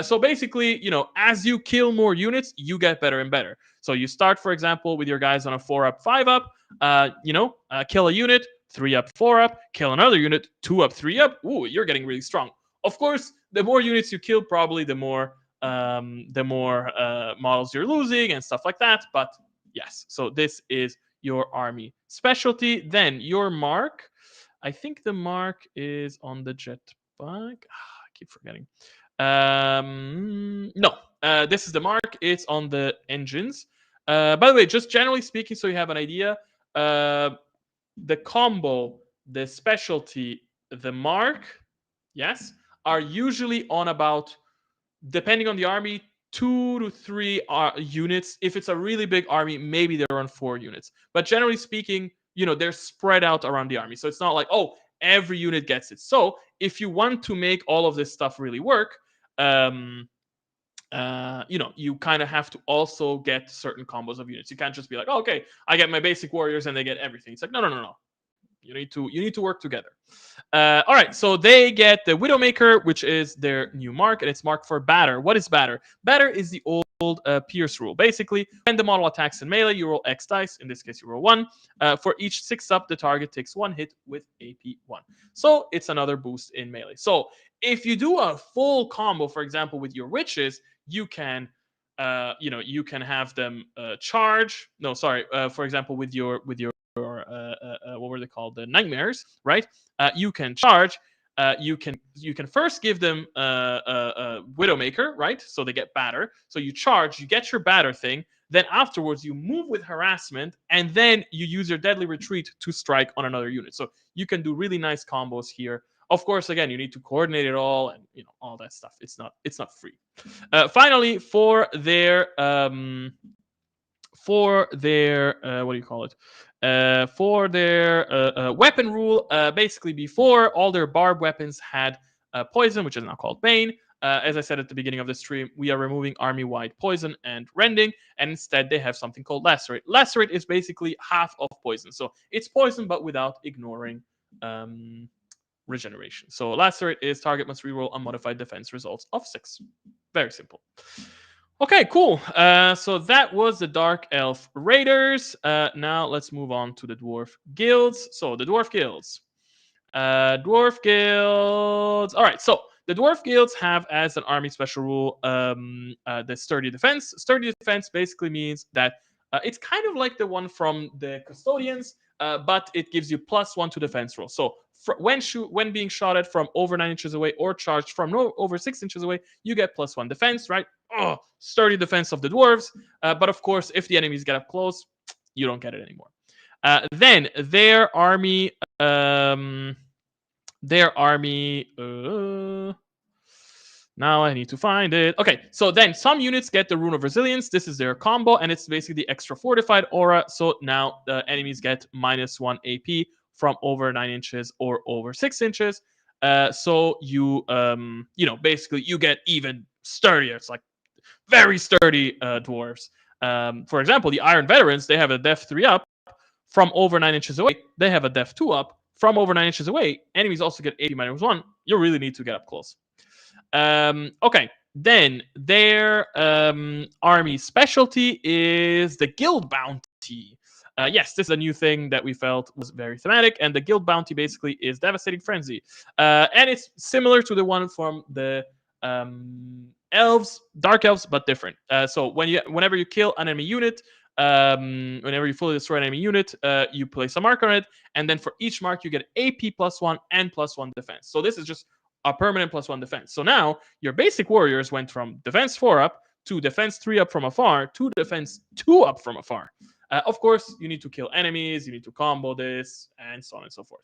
So basically, as you kill more units, you get better and better. So you start, for example, with your guys on a 4+, 5+, kill a unit, 3+, 4+, kill another unit, 2+, 3+. Ooh, you're getting really strong. Of course, the more units you kill, probably the more models you're losing and stuff like that. But yes, so this is your army specialty. Then your mark, I think the mark is on the jetpack. I keep forgetting. No, this is the mark. It's on the engines. By the way, just generally speaking, so you have an idea, the combo, the specialty, the mark, yes, are usually on about, depending on the army, 2 to 3 units. If it's a really big army, maybe they're on 4 units. But generally speaking, they're spread out around the army. So it's not like, oh, every unit gets it. So if you want to make all of this stuff really work, you kind of have to also get certain combos of units. You can't just be like, oh, okay, I get my basic warriors and they get everything. It's like, no. You need to work together. All right, so they get the Widowmaker, which is their new mark, and it's marked for Batter. What is Batter? Batter is the old Pierce rule. Basically, when the model attacks in melee, you roll X dice. In this case, you roll 1. For each 6+, the target takes 1 hit with AP 1. So it's another boost in melee. So if you do a full combo, for example, with your witches, you can you can have them charge. No, sorry. For example, with your what were they called? The nightmares, right? You can charge. You can first give them Widowmaker, right? So they get Batter. So you charge, you get your Batter thing. Then afterwards, you move with harassment, and then you use your deadly retreat to strike on another unit. So you can do really nice combos here. Of course, again, you need to coordinate it all, and all that stuff. It's not free. Finally, for their what do you call it? For their weapon rule, basically before, all their barbed weapons had poison, which is now called Bane. As I said at the beginning of the stream, we are removing army-wide poison and rending, and instead they have something called Lacerate. Lacerate is basically half of poison. So it's poison, but without ignoring regeneration. So lacerate is target must reroll unmodified defense results of 6. Very simple. Okay, cool. So that was the Dark Elf Raiders. Now let's move on to the Dwarf Guilds. So the Dwarf Guilds. Dwarf Guilds. All right, so the Dwarf Guilds have as an army special rule the Sturdy Defense. Sturdy Defense basically means that it's kind of like the one from the Custodians, but it gives you +1 to defense roll. So when being shot at from over 9 inches away or charged from over 6 inches away, you get +1 defense, right? Oh, sturdy defense of the dwarves. But of course, if the enemies get up close, you don't get it anymore. Then their army. Now I need to find it. Okay, so then some units get the Rune of Resilience. This is their combo, and it's basically the extra fortified aura. So now the enemies get -1 AP from over 9 inches or over 6 inches. So you basically you get even sturdier. It's like very sturdy dwarves. For example, the Iron Veterans, they have a Def 3 up from over 9 inches away. They have a Def 2 up from over 9 inches away. Enemies also get 80 -1. You really need to get up close. Okay, then their army specialty is the Guild Bounty. Yes, this is a new thing that we felt was very thematic, and the Guild Bounty basically is Devastating Frenzy. And it's similar to the one from the elves, Dark Elves, but different. So whenever you kill an enemy unit, whenever you fully destroy an enemy unit, you place a mark on it, and then for each mark you get AP +1 and +1 defense. So this is just a permanent +1 defense. So now your basic warriors went from defense 4 up to defense 3 up from afar to defense 2 up from afar. Of course, you need to kill enemies, you need to combo this, and so on and so forth.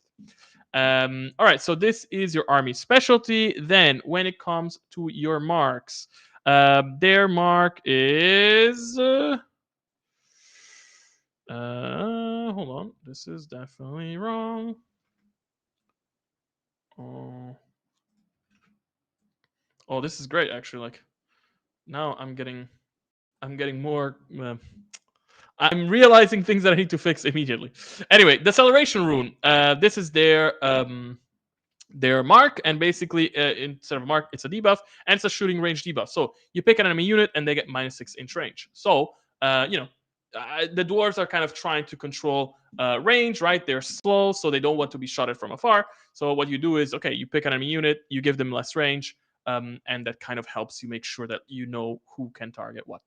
All right, so this is your army specialty. Then when it comes to your marks, their mark is... hold on, this is definitely wrong. Oh, this is great, actually. Like, now I'm getting more... I'm realizing things that I need to fix immediately. Anyway, Deceleration Rune. This is their mark, and basically instead of a mark, it's a debuff, and it's a shooting range debuff. So you pick an enemy unit, and they get -6 inch range. So the dwarves are kind of trying to control range, right? They're slow, so they don't want to be shot at from afar. So what you do is, okay, you pick an enemy unit, you give them less range, and that kind of helps you make sure that you know who can target what.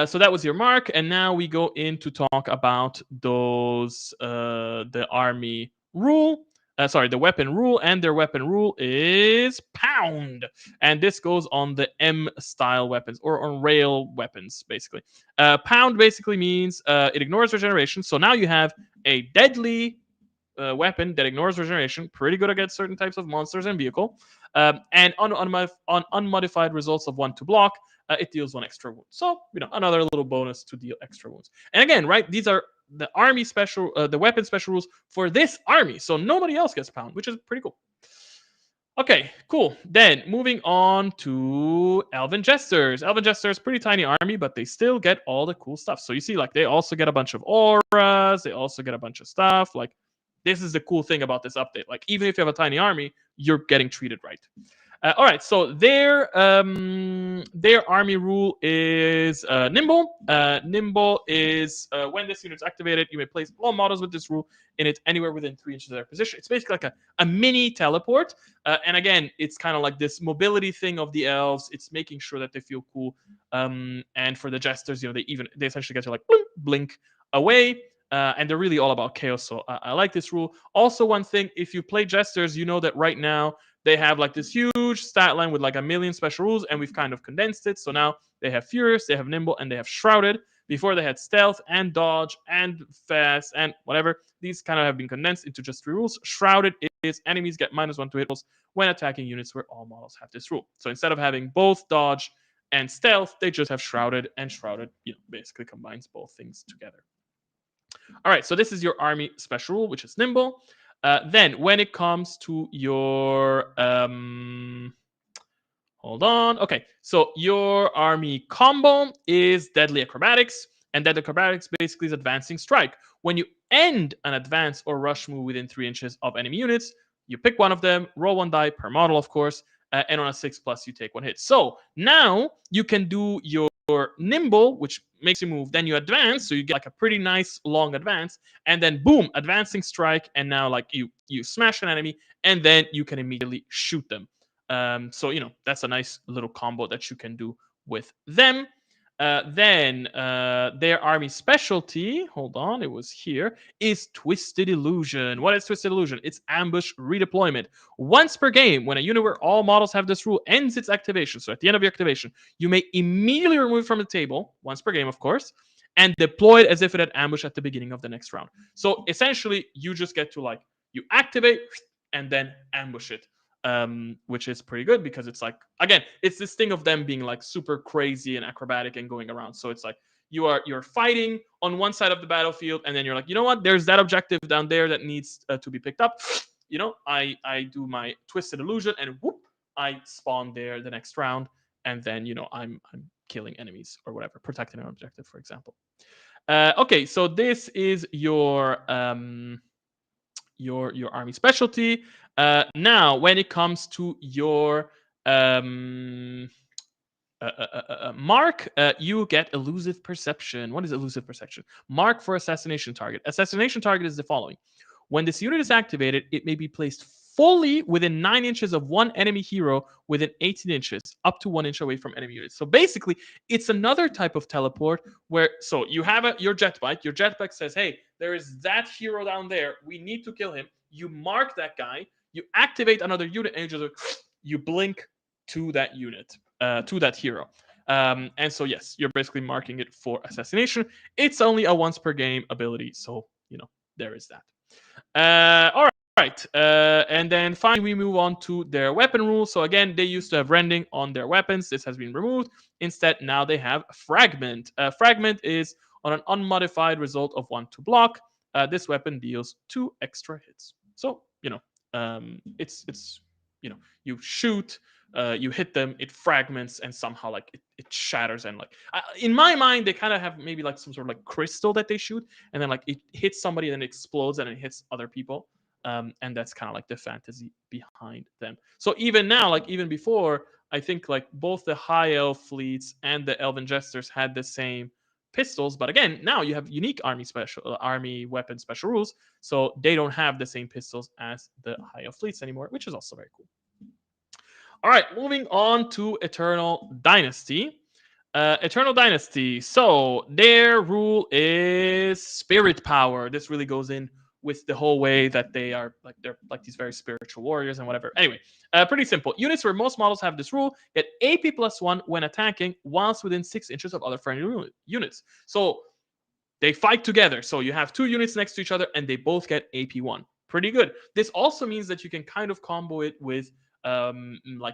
So that was your mark, and now we go in to talk about those the army rule. The weapon rule, and their weapon rule is Pound, and this goes on the M style weapons or on rail weapons, basically. Pound basically means it ignores regeneration. So now you have a deadly weapon that ignores regeneration, pretty good against certain types of monsters and vehicle, and on unmodified results of 1 to block. It deals 1 extra wound. So, another little bonus to deal extra wounds. And again, right, these are the army special, the weapon special rules for this army. So nobody else gets Pound, which is pretty cool. Okay, cool. Then moving on to Elven Jesters. Elven Jesters, pretty tiny army, but they still get all the cool stuff. So you see, like, they also get a bunch of auras. They also get a bunch of stuff. Like, this is the cool thing about this update. Like, even if you have a tiny army, you're getting treated right. All right, so their army rule is Nimble. Nimble is when this unit's activated, you may place all models with this rule in it anywhere within 3 inches of their position. It's basically like a mini teleport. And again, it's kind of like this mobility thing of the elves. It's making sure that they feel cool. And for the jesters, they essentially get to like blink away. And they're really all about chaos. So I like this rule. Also, one thing, if you play jesters, you know that right now they have like this huge stat line with like 1 million special rules, and we've kind of condensed it. So now they have Furious, they have Nimble, and they have Shrouded. Before they had Stealth and Dodge and Fast and whatever. These kind of have been condensed into just 3 rules. Shrouded is enemies get -1 to hit rolls when attacking units where all models have this rule. So instead of having both Dodge and Stealth, they just have Shrouded, and Shrouded basically combines both things together. All right, so this is your army special rule, which is Nimble. Then when it comes to your hold on. Okay, so your army combo is Deadly Acrobatics, and Deadly Acrobatics basically is Advancing Strike. When you end an advance or rush move within 3 inches of enemy units, You pick one of them, roll 1 die per model, of course, and on a 6+, you take 1 hit. So now you can do your nimble, which makes you move. Then you advance, so you get like a pretty nice long advance, and then boom, advancing strike, and now like you smash an enemy, and then you can immediately shoot them. So that's a nice little combo that you can do with them. Then their army specialty, hold on, it was here, is Twisted Illusion. What is Twisted Illusion? It's ambush redeployment. Once per game, when a unit where all models have this rule ends its activation, so at the end of your activation, you may immediately remove it from the table, once per game, of course, and deploy it as if it had ambush at the beginning of the next round. So essentially, you just get to you activate and then ambush it. Which is pretty good because it's like, again, it's this thing of them being like super crazy and acrobatic and going around. So it's like you're fighting on one side of the battlefield, and then you're like, you know what? There's that objective down there that needs to be picked up. I do my Twisted Illusion, and whoop, I spawn there the next round, and then I'm killing enemies or whatever, protecting an objective, for example. Okay, so this is your army specialty. Now, when it comes to your mark, you get elusive perception. What is elusive perception? Mark for assassination target. Assassination target is the following. When this unit is activated, it may be placed fully within 9 inches of one enemy hero within 18 inches, up to 1 inch away from enemy units. So basically, it's another type of teleport where, so you have your jet bike. Your jet bike says, hey, there is that hero down there. We need to kill him. You mark that guy. You activate another unit, and you blink to that unit, to that hero. And so, yes, you're basically marking it for assassination. It's only a once per game ability. So, there is that. All right. And then finally, we move on to their weapon rules. So again, they used to have rending on their weapons. This has been removed. Instead, now they have fragment. Fragment is on an unmodified result of 1 to block. This weapon deals 2 extra hits. So, it's you shoot, you hit them, it fragments, and somehow it shatters, and in my mind, they kind of have maybe like some sort of crystal that they shoot, and then it hits somebody, and then it explodes, and it hits other people. And that's kind of the fantasy behind them. So even now, even before, I think both the high elf fleets and the elven jesters had the same pistols, but again, now you have unique army weapon special rules, so they don't have the same pistols as the high elf fleets anymore, which is also very cool. All right, moving on to Eternal Dynasty. Eternal Dynasty. So their rule is spirit power. This really goes in with the whole way that they're these very spiritual warriors and whatever. Anyway, pretty simple. Units where most models have this rule get AP +1 when attacking whilst within 6 inches of other friendly units. So they fight together. So you have 2 units next to each other, and they both get AP1. Pretty good. This also means that you can kind of combo it with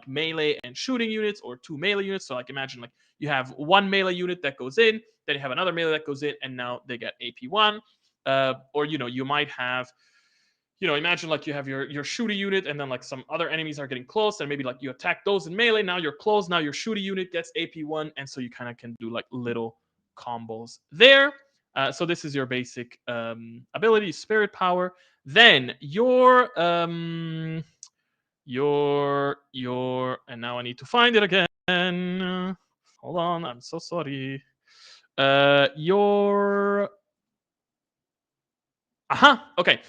melee and shooting units, or 2 melee units. So imagine you have 1 melee unit that goes in, then you have another melee that goes in, and now they get AP1. Or you might have, imagine you have your shooting unit, and then some other enemies are getting close, and maybe you attack those in melee. Now you're close. Now your shooting unit gets AP1, and so you kind of can do little combos there. So this is your basic ability, spirit power. Then your and now I need to find it again. Hold on, I'm so sorry. Okay.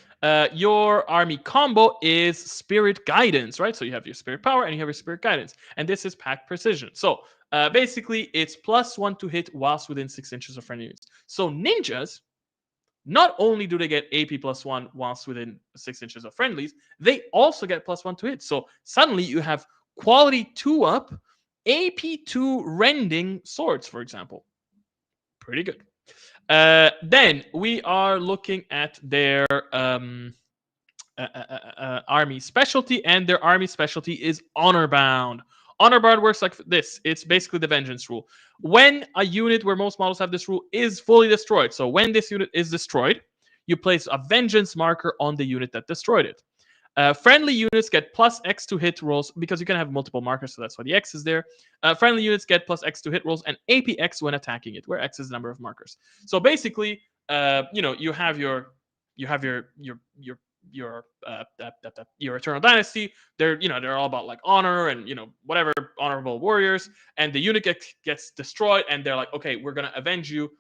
Your army combo is spirit guidance, right? So you have your spirit power and you have your spirit guidance, and this is pack precision. So basically, it's +1 to hit whilst within 6 inches of friendly units. So ninjas, not only do they get AP +1 whilst within 6 inches of friendlies, they also get +1 to hit. So suddenly you have quality 2 up, AP2 rending swords, for example. Pretty good. Then we are looking at their army specialty, and their army specialty is honor bound. Honor bound works like this. It's basically the vengeance rule. When a unit where most models have this rule is fully destroyed, so when this unit is destroyed, you place a vengeance marker on the unit that destroyed it. Friendly units get +X to hit rolls, because you can have multiple markers, so that's why the X is there. Friendly units get +X to hit rolls and APX when attacking it, where X is the number of markers. So basically, you have your your Eternal Dynasty. They're they're all about like honor and whatever, honorable warriors. And the unit gets destroyed, and they're like, okay, we're gonna avenge you.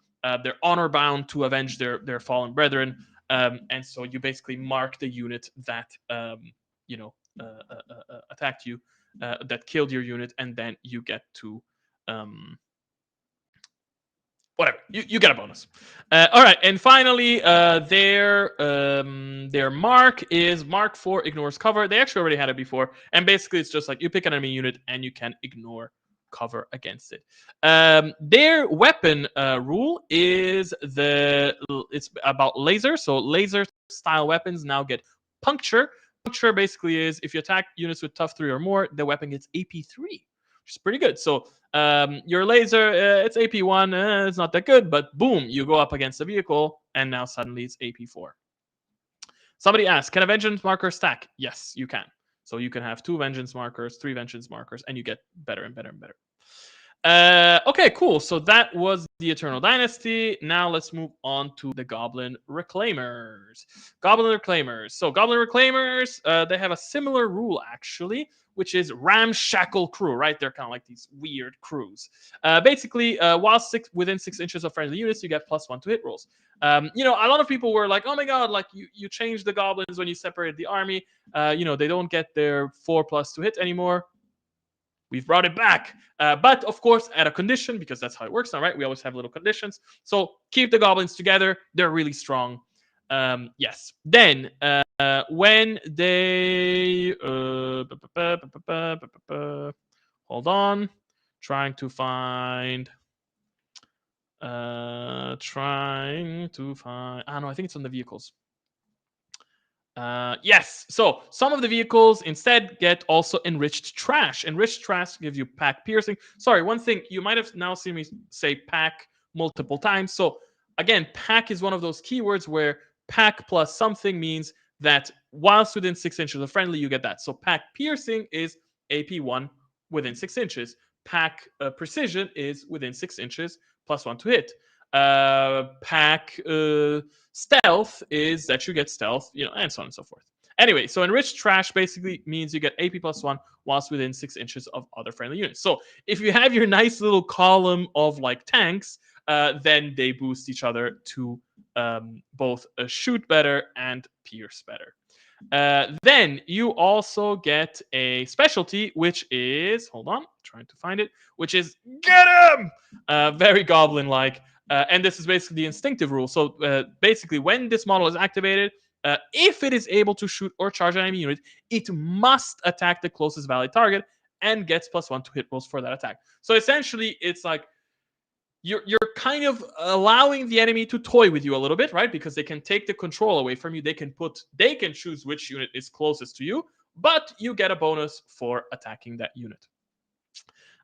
They're honor bound to avenge their fallen brethren. And so you basically mark the unit that attacked you, that killed your unit, and then you get to whatever, you get a bonus. All right, and finally, their mark is mark 4 ignores cover. They actually already had it before, and basically it's just like you pick an enemy unit and you can ignore cover against it. Their weapon rule is it's about laser. So laser style weapons now get puncture. Puncture basically is if you attack units with tough 3 or more, the weapon gets AP 3, which is pretty good. So your laser, it's AP 1, it's not that good, but boom, you go up against a vehicle, and now suddenly it's AP 4. Somebody asked, can a vengeance marker stack? Yes, you can. So you can have 2 vengeance markers, 3 vengeance markers, and you get better and better and better. Okay, cool. So that was the Eternal Dynasty. Now let's move on to the Goblin Reclaimers. Goblin Reclaimers. So Goblin Reclaimers, they have a similar rule actually, which is ramshackle crew, right? They're kind of like these weird crews. Basically, while within 6 inches of friendly units, you get +1 to hit rolls. A lot of people were like, oh my god, like you changed the goblins when you separated the army. They don't get their 4+ to hit anymore. We've brought it back. But of course, at a condition, because that's how it works now, right? We always have little conditions. So keep the goblins together. They're really strong. Yes. Then, when they... hold on. Trying to find... I don't know. I think it's on the vehicles. Yes. So some of the vehicles instead get also enriched trash. Enriched trash gives you pack piercing. Sorry, one thing, you might have now seen me say pack multiple times. So again, pack is one of those keywords where pack plus something means that whilst within 6 inches of friendly, you get that. So pack piercing is AP 1 within 6 inches. Pack precision is within 6 inches +1 to hit. Pack stealth is that you get stealth, and so on and so forth. Anyway, so enriched trash basically means you get AP +1 whilst within 6 inches of other friendly units. So if you have your nice little column of like tanks, then they boost each other to both shoot better and pierce better. Then you also get a specialty, which is, hold on, trying to find it, which is get him! Very goblin-like. And this is basically the instinctive rule. So basically, when this model is activated, if it is able to shoot or charge an enemy unit, it must attack the closest valid target and gets +1 to hit rolls for that attack. So essentially, it's like you're kind of allowing the enemy to toy with you a little bit, right? Because they can take the control away from you. They can choose which unit is closest to you, but you get a bonus for attacking that unit.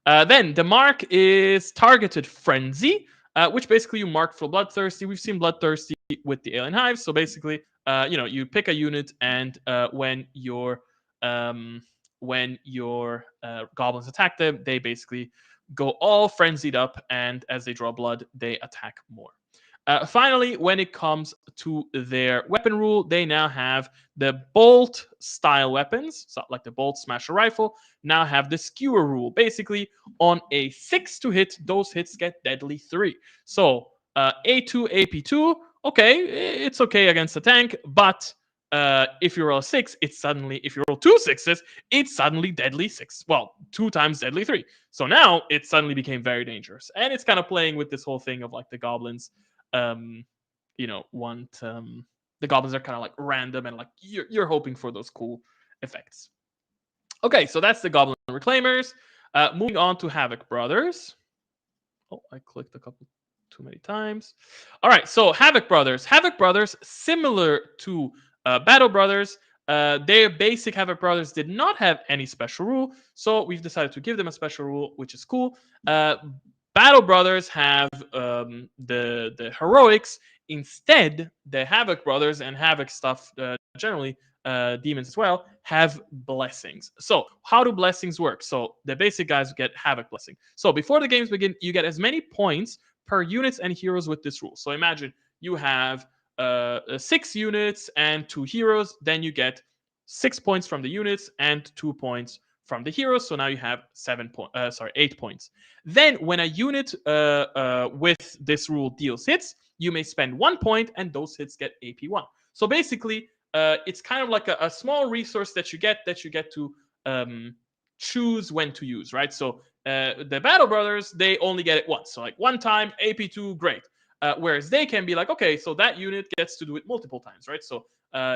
Then the mark is targeted frenzy, which basically you mark for bloodthirsty. We've seen bloodthirsty with the alien hives. So basically, you pick a unit, and when your goblins attack them, they basically go all frenzied up, and as they draw blood, they attack more. Finally, when it comes to their weapon rule, they now have the bolt style weapons, so like the bolt smasher rifle, now have the skewer rule. Basically, on a 6 to hit, those hits get deadly 3. So A2, AP2, okay, it's okay against a tank, but if you roll a 6, if you roll 2 6s, it's suddenly deadly 6. Well, 2 times deadly 3. So now it suddenly became very dangerous. And it's kind of playing with this whole thing of like the goblins, the goblins are kind of like random, and like you're hoping for those cool effects. Okay, so that's the Goblin Reclaimers. Moving on to Havoc Brothers. Oh, I clicked a couple too many times. All right, so Havoc Brothers. Havoc Brothers, similar to Battle Brothers, their basic Havoc Brothers did not have any special rule, so we've decided to give them a special rule, which is cool. Battle Brothers have the heroics. Instead, the Havoc Brothers and Havoc stuff, generally demons as well, have blessings. So how do blessings work? So the basic guys get Havoc blessing. So before the games begin, you get as many points per units and heroes with this rule. So imagine you have 6 units and 2 heroes, then you get 6 points from the units and 2 points from the heroes. So now you have 8 points. Then when a unit with this rule deals hits, you may spend 1 point, and those hits get AP1. So basically, it's kind of like a small resource that you get to choose when to use, right? So the Battle Brothers, they only get it once. So like one time, AP2, great. Whereas they can be like, okay, so that unit gets to do it multiple times, right? So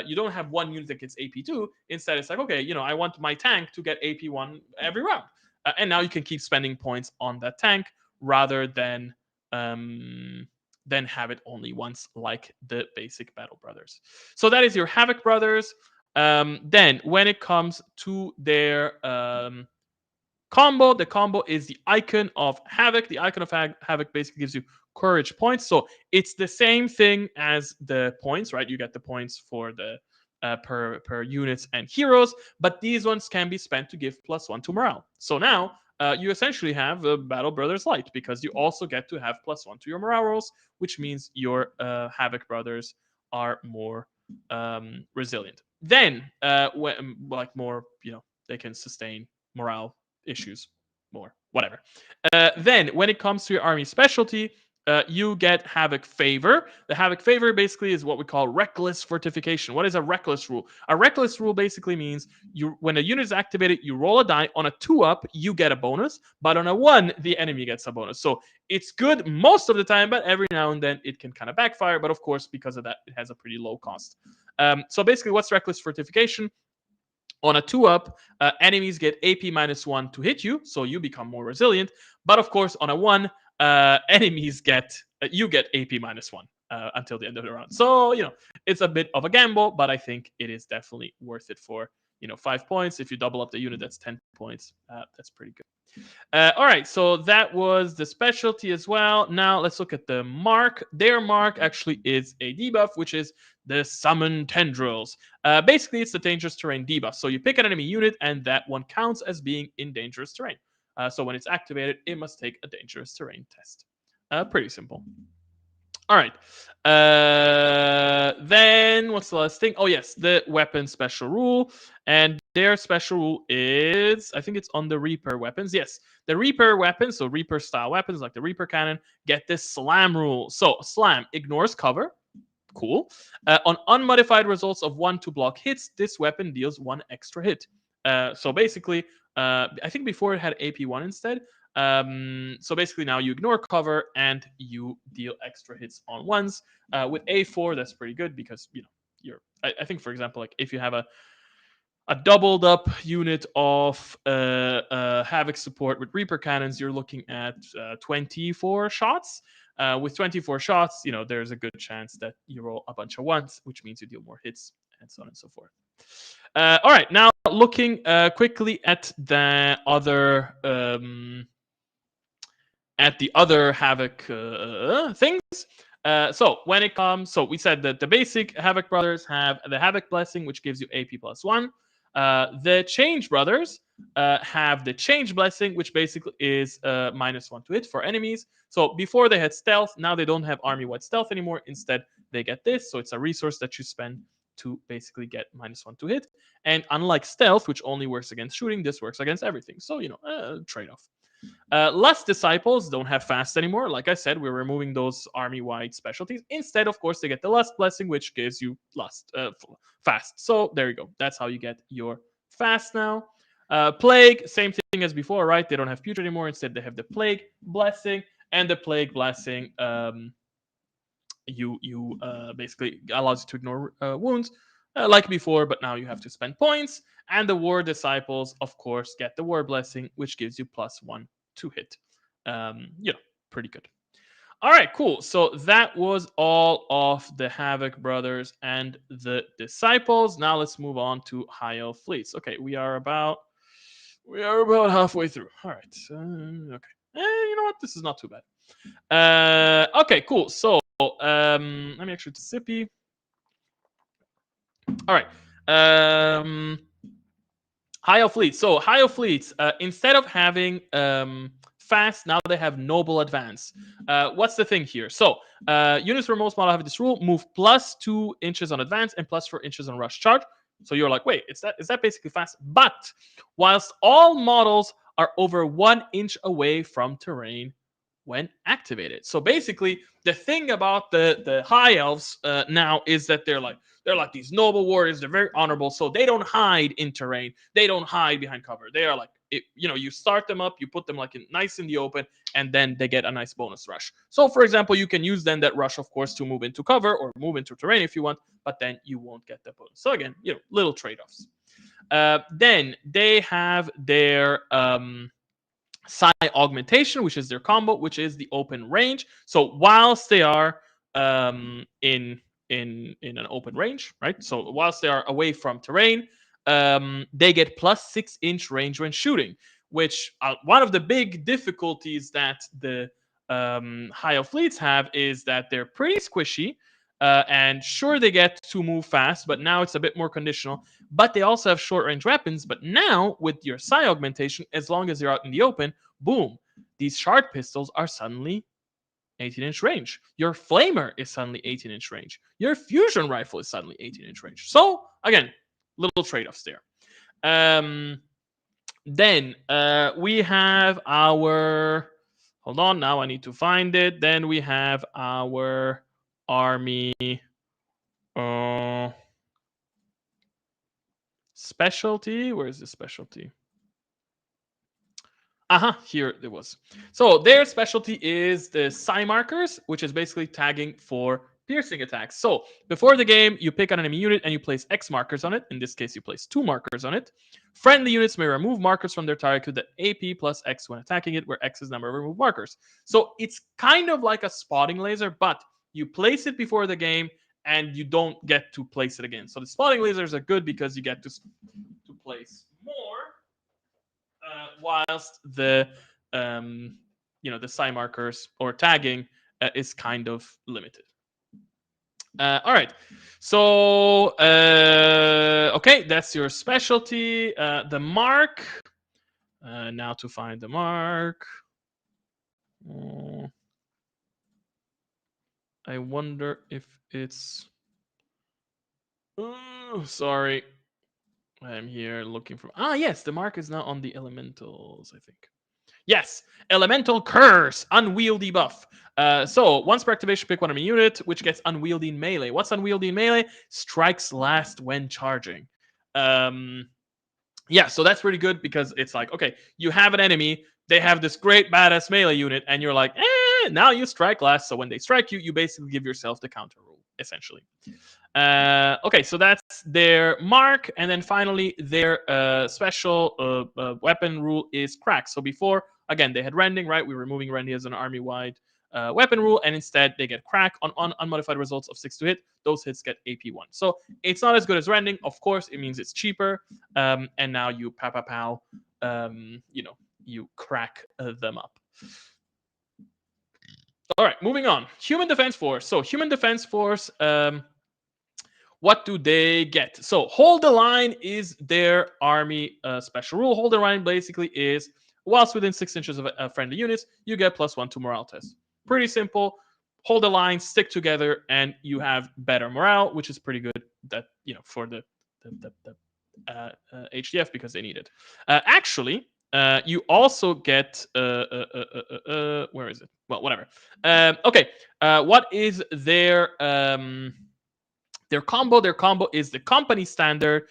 you don't have one unit that gets AP2. Instead, it's like, okay, I want my tank to get AP1 every round. And now you can keep spending points on that tank rather than have it only once, like the basic Battle Brothers. So that is your Havoc Brothers. Then when it comes to their combo, the combo is the icon of Havoc. The icon of Havoc basically gives you courage points. So it's the same thing as the points, right? You get the points for the per units and heroes, but these ones can be spent to give +1 to morale. So now you essentially have a Battle Brothers Light, because you also get to have +1 to your morale rolls, which means your Havoc Brothers are more resilient. Then, when, like more, they can sustain morale issues more, whatever. Then, when it comes to your army specialty, you get Havoc Favor. The Havoc Favor basically is what we call Reckless Fortification. What is a Reckless rule? A Reckless rule basically means when a unit is activated, you roll a die. On a 2-up, you get a bonus, but on a 1, the enemy gets a bonus. So it's good most of the time, but every now and then it can kind of backfire. But of course, because of that, it has a pretty low cost. So basically, what's Reckless Fortification? On a 2-up, enemies get AP -1 to hit you, so you become more resilient. But of course, on a 1, enemies get you get AP -1 until the end of the round. So it's a bit of a gamble, but I think it is definitely worth it for 5 points. If you double up the unit, that's 10 points. That's pretty good. All right, so that was the specialty as well. Now let's look at the mark. Their mark actually is a debuff, which is the summon tendrils. Basically, it's the dangerous terrain debuff. So you pick an enemy unit, and that one counts as being in dangerous terrain. So when it's activated, it must take a dangerous terrain test. Pretty simple. All right. Then what's the last thing? Oh, yes, the weapon special rule. And their special rule is, I think it's on the Reaper weapons. Yes, the Reaper weapons, so Reaper style weapons like the Reaper cannon, get this slam rule. So slam ignores cover. Cool. On unmodified results of 1 to block hits, this weapon deals 1 extra hit. So basically, I think before it had AP1 instead. So basically now you ignore cover and you deal extra hits on ones. With A4, that's pretty good because I think, for example, like if you have a doubled up unit of Havoc support with Reaper cannons, you're looking at 24 shots. With 24 shots, there's a good chance that you roll a bunch of ones, which means you deal more hits, and so on and so forth. All right, now looking quickly at the other Havoc things. So when it comes, so we said that the basic Havoc Brothers have the Havoc Blessing, which gives you AP +1. The Change Brothers have the Change Blessing, which basically is -1 to hit for enemies. So before they had Stealth, now they don't have army-wide Stealth anymore. Instead, they get this. So it's a resource that you spend to basically get -1 to hit. And unlike Stealth, which only works against shooting, this works against everything. So, trade-off. Lust Disciples don't have Fast anymore. Like I said, we're removing those army-wide specialties. Instead, of course, they get the Lust Blessing, which gives you Fast. So there you go. That's how you get your Fast now. Plague, same thing as before, right? They don't have Putrid anymore. Instead, they have the Plague Blessing. And the Plague Blessing basically allows you to ignore wounds like before, but now you have to spend points. And the War Disciples, of course, get the War Blessing, which gives you +1 to hit. Pretty good. All right, cool. So that was all of the Havoc Brothers and the Disciples. Now let's move on to High Elf Fleets. Okay, we are about halfway through. All right. Okay. You know what? This is not too bad. Okay, cool. So let me actually Sippy. All right. High Elf Fleets. So High Elf Fleets, instead of having fast. Now they have noble advance. What's the thing here? So units for most model have this rule: move +2 inches on advance and +4 inches on rush charge. So you're like, wait, is that basically fast? But whilst all models are over 1 inch away from terrain when activated. So basically, the thing about the high elves now is that they're like these noble warriors. They're very honorable, so they don't hide in terrain. They don't hide behind cover. They are like, you start them up, you put them like nice in the open, and then they get a nice bonus rush. So, for example, you can use then that rush, of course, to move into cover or move into terrain if you want, but then you won't get the bonus. So again, little trade-offs. Then they have their psi augmentation, which is their combo, which is the open range. So whilst they are in an open range, right? So whilst they are away from terrain, they get +6 inch range when shooting. Which one of the big difficulties that the high elf fleets have is that they're pretty squishy. And sure, they get to move fast, but now it's a bit more conditional. But they also have short range weapons. But now, with your psi augmentation, as long as you're out in the open, boom, these shard pistols are suddenly 18-inch range. Your flamer is suddenly 18-inch range. Your fusion rifle is suddenly 18-inch range. So, again, little trade-offs there. Then we have our... Hold on, now I need to find it. Then we have our army specialty. Where is the specialty? Here it was. So their specialty is the psi markers, which is basically tagging for piercing attacks. So before the game, you pick an enemy unit and you place X markers on it. In this case, you place 2 markers on it. Friendly units may remove markers from their target with the AP plus X when attacking it, where X is the number of removed markers. So it's kind of like a spotting laser, but you place it before the game and you don't get to place it again. So the spotting lasers are good because you get to place more, whilst the the psi markers or tagging is kind of limited. All right, so okay, that's your specialty. The mark. Now to find the mark. I wonder if it's... Oh, sorry. I'm here looking for... yes, the mark is now on the elementals, I think. Yes, elemental curse, unwieldy buff. So once per activation, pick one enemy unit, which gets unwieldy in melee. What's unwieldy in melee? Strikes last when charging. Yeah, so that's pretty good because it's like, okay, you have an enemy, they have this great badass melee unit, and you're like, now you strike last. So when they strike you, you basically give yourself the counter rule, essentially. Okay, so that's their mark, and then finally their special weapon rule is crack. So before, again, they had rending, right? We were removing rending as an army-wide weapon rule, and instead they get crack on unmodified results of 6 to hit. Those hits get AP1. So it's not as good as rending. Of course, it means it's cheaper, and now you pow, you crack them up. All right, moving on. Human Defense Force. So Human Defense Force, what do they get? So hold the line is their army special rule. Hold the line basically is, whilst within 6 inches of friendly units, you get +1 to morale test. Pretty simple. Hold the line, stick together, and you have better morale, which is pretty good. That for the HDF because they need it. Actually, you also get where is it? Well, whatever. Okay. What is their combo? Their combo is the company standard,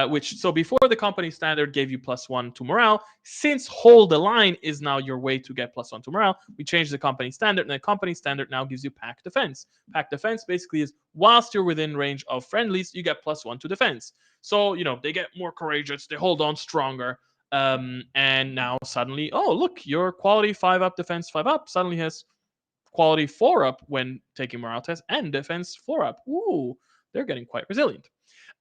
which, so before the company standard gave you +1 to morale. Since hold the line is now your way to get +1 to morale, we changed the company standard, and the company standard now gives you pack defense. Pack defense basically is whilst you're within range of friendlies, you get +1 to defense. So they get more courageous, they hold on stronger, and now suddenly, oh look, your quality 5 up, defense 5 up suddenly has quality 4 up when taking morale test, and defense 4 up. Ooh, they're getting quite resilient.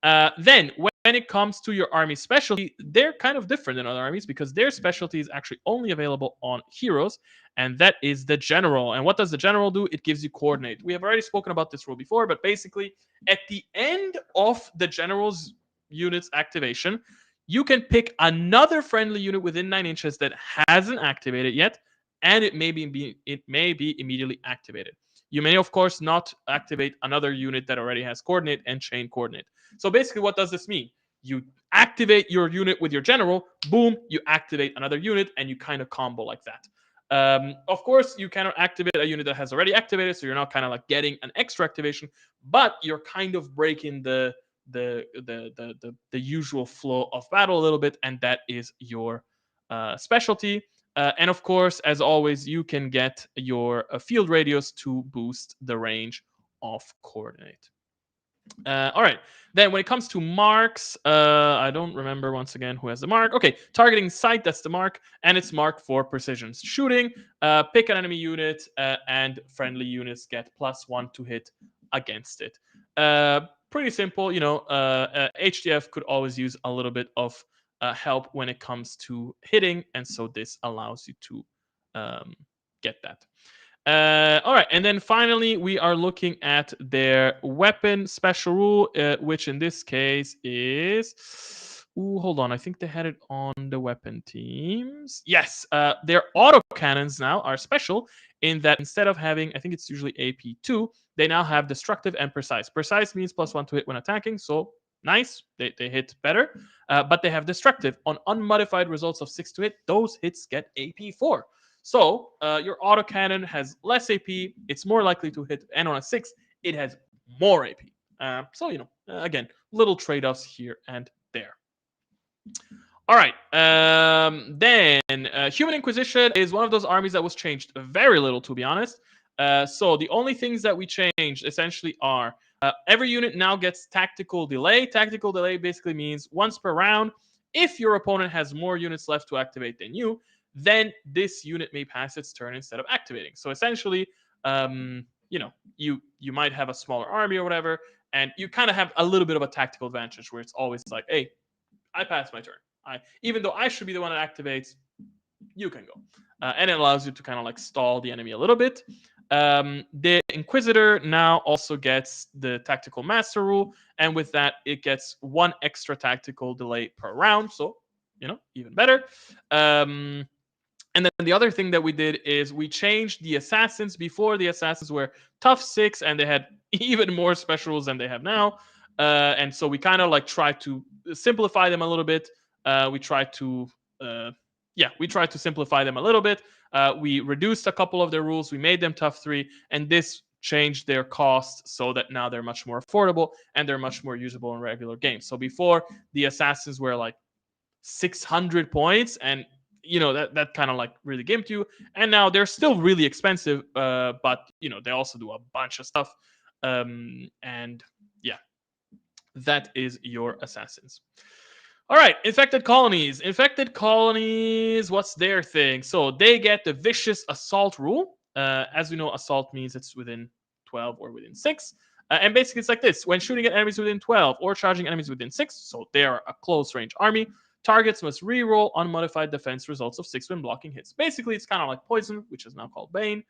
Then when it comes to your army specialty, they're kind of different than other armies because their specialty is actually only available on heroes, and that is the general. And what does the general do? It gives you coordinate. We have already spoken about this rule before, but basically at the end of the general's unit's activation, you can pick another friendly unit within 9 inches that hasn't activated yet and it may be immediately activated. You may, of course, not activate another unit that already has coordinate and chain coordinate. So basically, what does this mean? You activate your unit with your general, boom, you activate another unit, and you kind of combo like that. Of course, you cannot activate a unit that has already activated, so you're not kind of like getting an extra activation, but you're kind of breaking the usual flow of battle a little bit, and that is your specialty. And of course, as always, you can get your field radius to boost the range of coordinate. All right. Then when it comes to marks, I don't remember once again who has the mark. Okay, targeting sight, that's the mark, and it's marked for precision shooting. Pick an enemy unit, and friendly units get +1 to hit against it. Pretty simple, HDF could always use a little bit of help when it comes to hitting, and so this allows you to get that. All right, and then finally we are looking at their weapon special rule, which in this case is. Ooh, hold on. I think they had it on the weapon teams. Yes, their auto cannons now are special in that instead of having, I think it's usually AP2, they now have destructive and precise. Precise means +1 to hit when attacking, so nice. They hit better, but they have destructive on unmodified results of 6 to hit. Those hits get AP4. So your autocannon has less AP. It's more likely to hit, and on a 6, it has more AP. So again, little trade-offs here and there. All right. Then Human Inquisition is one of those armies that was changed very little, to be honest. So the only things that we changed essentially are every unit now gets tactical delay. Tactical delay basically means once per round, if your opponent has more units left to activate than you, then this unit may pass its turn instead of activating. So essentially, you might have a smaller army or whatever, and you kind of have a little bit of a tactical advantage where it's always like, hey, I passed my turn. Even though I should be the one that activates, you can go. And it allows you to kind of like stall the enemy a little bit. The Inquisitor now also gets the tactical master rule, and with that, it gets 1 extra tactical delay per round. So, even better. And then the other thing that we did is we changed the assassins. Before, the assassins were tough 6, and they had even more special rules than they have now. And so we kind of like tried to simplify them a little bit. We tried to simplify them a little bit. We reduced a couple of their rules. We made them tough 3, and this changed their cost so that now they're much more affordable and they're much more usable in regular games. So before, the assassins were like 600 points, and that kind of like really gimped you. And now they're still really expensive, but they also do a bunch of stuff. And yeah, that is your assassins. All right, infected colonies. Infected colonies, what's their thing? So they get the vicious assault rule. As we know, assault means it's within 12 or within 6. And basically, it's like this. When shooting at enemies within 12 or charging enemies within 6, so they are a close range army, targets must reroll unmodified defense results of 6 when blocking hits. Basically, it's kind of like poison, which is now called Bane,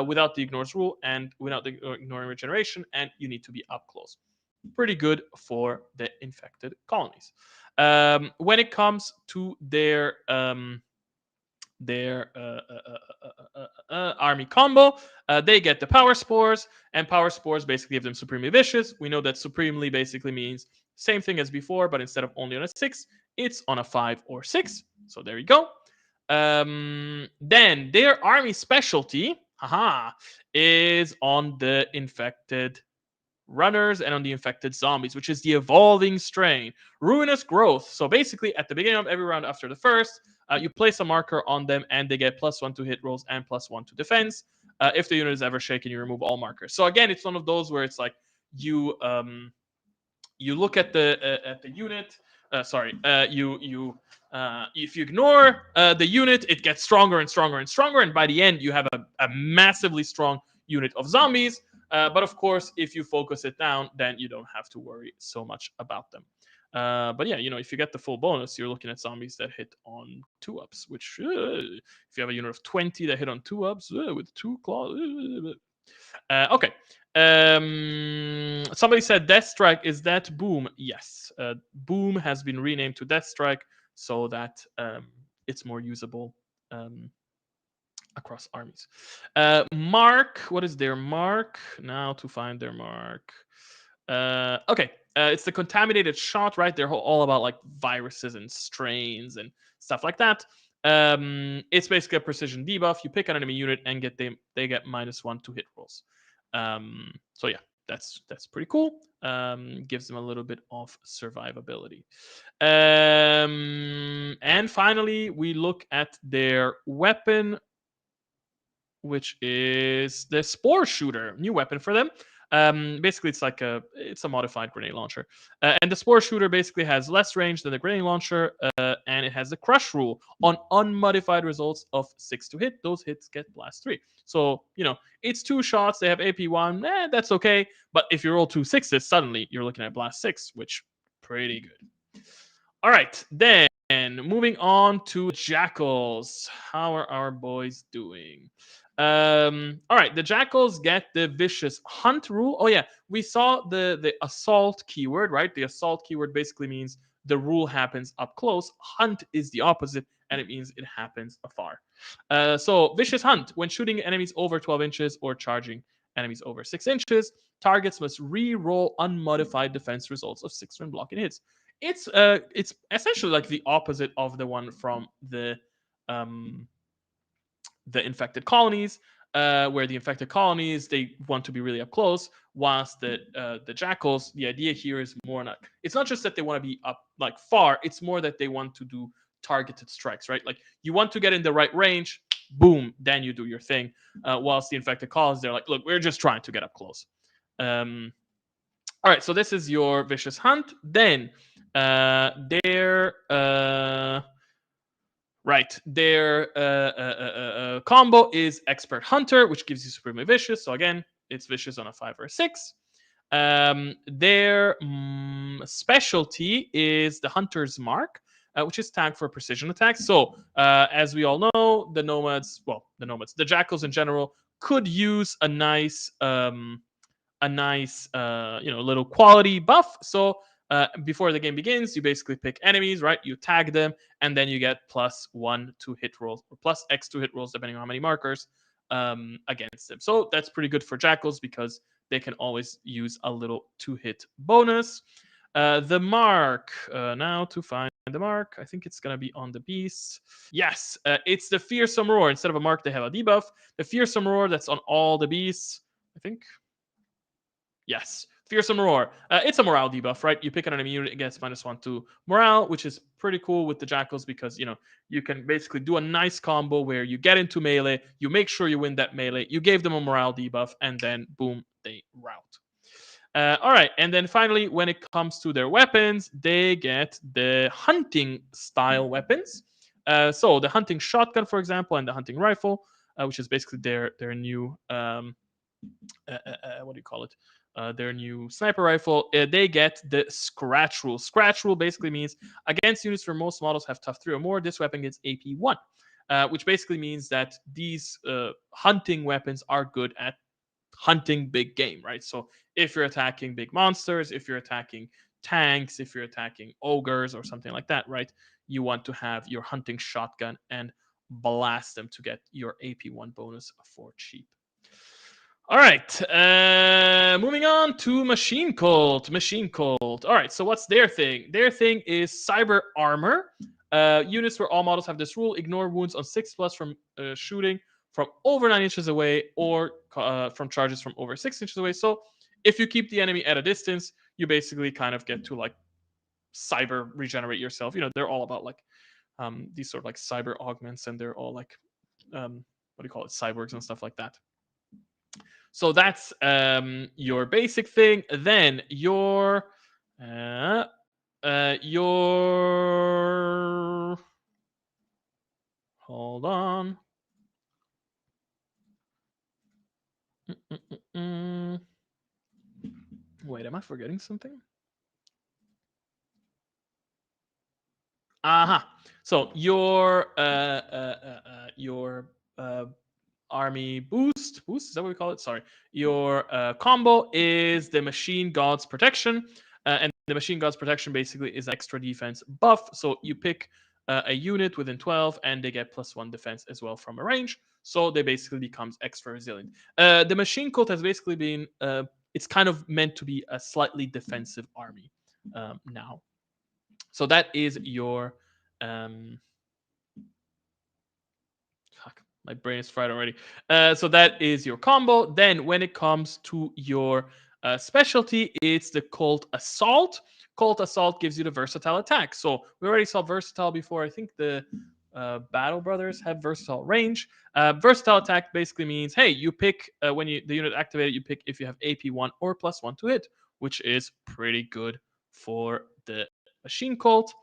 without the ignores rule and without the ignoring regeneration, and you need to be up close. Pretty good for the infected colonies. When it comes to their army combo, they get the power spores, and power spores basically give them supremely vicious. We know that supremely basically means same thing as before, but instead of only on a 6, it's on a 5 or 6. So there you go. Then their army specialty is on the infected runners and on the infected zombies, which is the evolving strain. Ruinous growth. So basically, at the beginning of every round after the first, you place a marker on them, and they get +1 to hit rolls and +1 to defense. If the unit is ever shaken, you remove all markers. So again, it's one of those where it's like you look at the unit. If you ignore the unit, it gets stronger and stronger and stronger, and by the end, you have a massively strong unit of zombies. But of course, if you focus it down, then you don't have to worry so much about them. But yeah, if you get the full bonus, you're looking at zombies that hit on 2-ups, which if you have a unit of 20 that hit on 2-ups with 2 claws. Okay. Somebody said Death Strike. Is that Boom? Yes. Boom has been renamed to Death Strike so that it's more usable across armies. Mark, what is their mark? Now to find their mark. Okay, it's the contaminated shot, right? They're all about like viruses and strains and stuff like that. It's basically a precision debuff. You pick an enemy unit and they get -1 to hit rolls. So yeah, that's pretty cool. Gives them a little bit of survivability. And finally, we look at their weapon, which is the spore shooter, new weapon for them. Basically, it's a modified grenade launcher, and the spore shooter basically has less range than the grenade launcher, and it has the crush rule on unmodified results of 6 to hit. Those hits get blast 3. So it's 2 shots. They have AP 1. That's okay. But if you roll 2 6s, suddenly you're looking at blast 6, which pretty good. All right, then moving on to Jackals. How are our boys doing? All right, the Jackals get the vicious hunt rule. Oh yeah, we saw the assault keyword, right? The assault keyword basically means the rule happens up close. Hunt is the opposite, and it means it happens afar. So vicious hunt: when shooting enemies over 12 inches or charging enemies over 6 inches, targets must re-roll unmodified defense results of 6 when blocking hits. It's essentially like the opposite of the one from the infected colonies, where the infected colonies, they want to be really up close, whilst the jackals, the idea here is more not. It's not just that they want to be up like far. It's more that they want to do targeted strikes, right? Like you want to get in the right range, boom, then you do your thing. Whilst the infected colonies, they're like, look, we're just trying to get up close. All right, so this is your vicious hunt. Then their combo is expert hunter, which gives you supremely vicious. So again, it's vicious on a 5 or a 6. Their specialty is the hunter's mark, which is tagged for precision attacks. So as we all know, the jackals in general could use a nice little quality buff. So before the game begins, you basically pick enemies, right? You tag them, and then you get +1 to hit rolls, or +X to hit rolls, depending on how many markers against them. So that's pretty good for Jackals because they can always use a little 2-hit bonus. The mark, now to find the mark, I think it's going to be on the beast. Yes, it's the Fearsome Roar. Instead of a mark, they have a debuff. The Fearsome Roar, that's on all the beasts, I think. Yes, Fearsome Roar. It's a morale debuff, right? You pick an enemy unit, it gets -1 to morale, which is pretty cool with the Jackals because, you can basically do a nice combo where you get into melee, you make sure you win that melee, you gave them a morale debuff, and then boom, they rout. All right, and then finally, when it comes to their weapons, they get the hunting style weapons. So the hunting shotgun, for example, and the hunting rifle, which is basically their new what do you call it? Their new sniper rifle. They get the scratch rule. Scratch rule basically means against units where most models have tough 3 or more, this weapon gets AP 1, which basically means that these hunting weapons are good at hunting big game, right? So if you're attacking big monsters, if you're attacking tanks, if you're attacking ogres or something like that, right? You want to have your hunting shotgun and blast them to get your AP 1 bonus for cheap. All right, moving on to Machine Cult. Machine Cult. All right, so what's their thing? Their thing is cyber armor. Units where all models have this rule: ignore wounds on 6+ from shooting from over 9 inches away, or from charges from over 6 inches away. So if you keep the enemy at a distance, you basically kind of get to like cyber regenerate yourself. They're all about like these sort of like cyber augments, and they're all like what do you call it, cyborgs and stuff like that. So that's your basic thing. Then your hold on. Wait, am I forgetting something? So your army boost, is that what we call it? Sorry. Your combo is the Machine God's Protection. And the Machine God's Protection basically is extra defense buff. So you pick a unit within 12, and they get +1 defense as well from a range. So they basically becomes extra resilient. The machine cult has basically been it's kind of meant to be a slightly defensive army now. So that is your fuck, my brain is fried already. So that is your combo. Then when it comes to your specialty, it's the Colt Assault. Colt Assault gives you the versatile attack. So we already saw versatile before. I think the Battle Brothers have versatile range. Versatile attack basically means, hey, you pick when the unit activated, you pick if you have AP1 or +1 to hit, which is pretty good for the Machine Colt.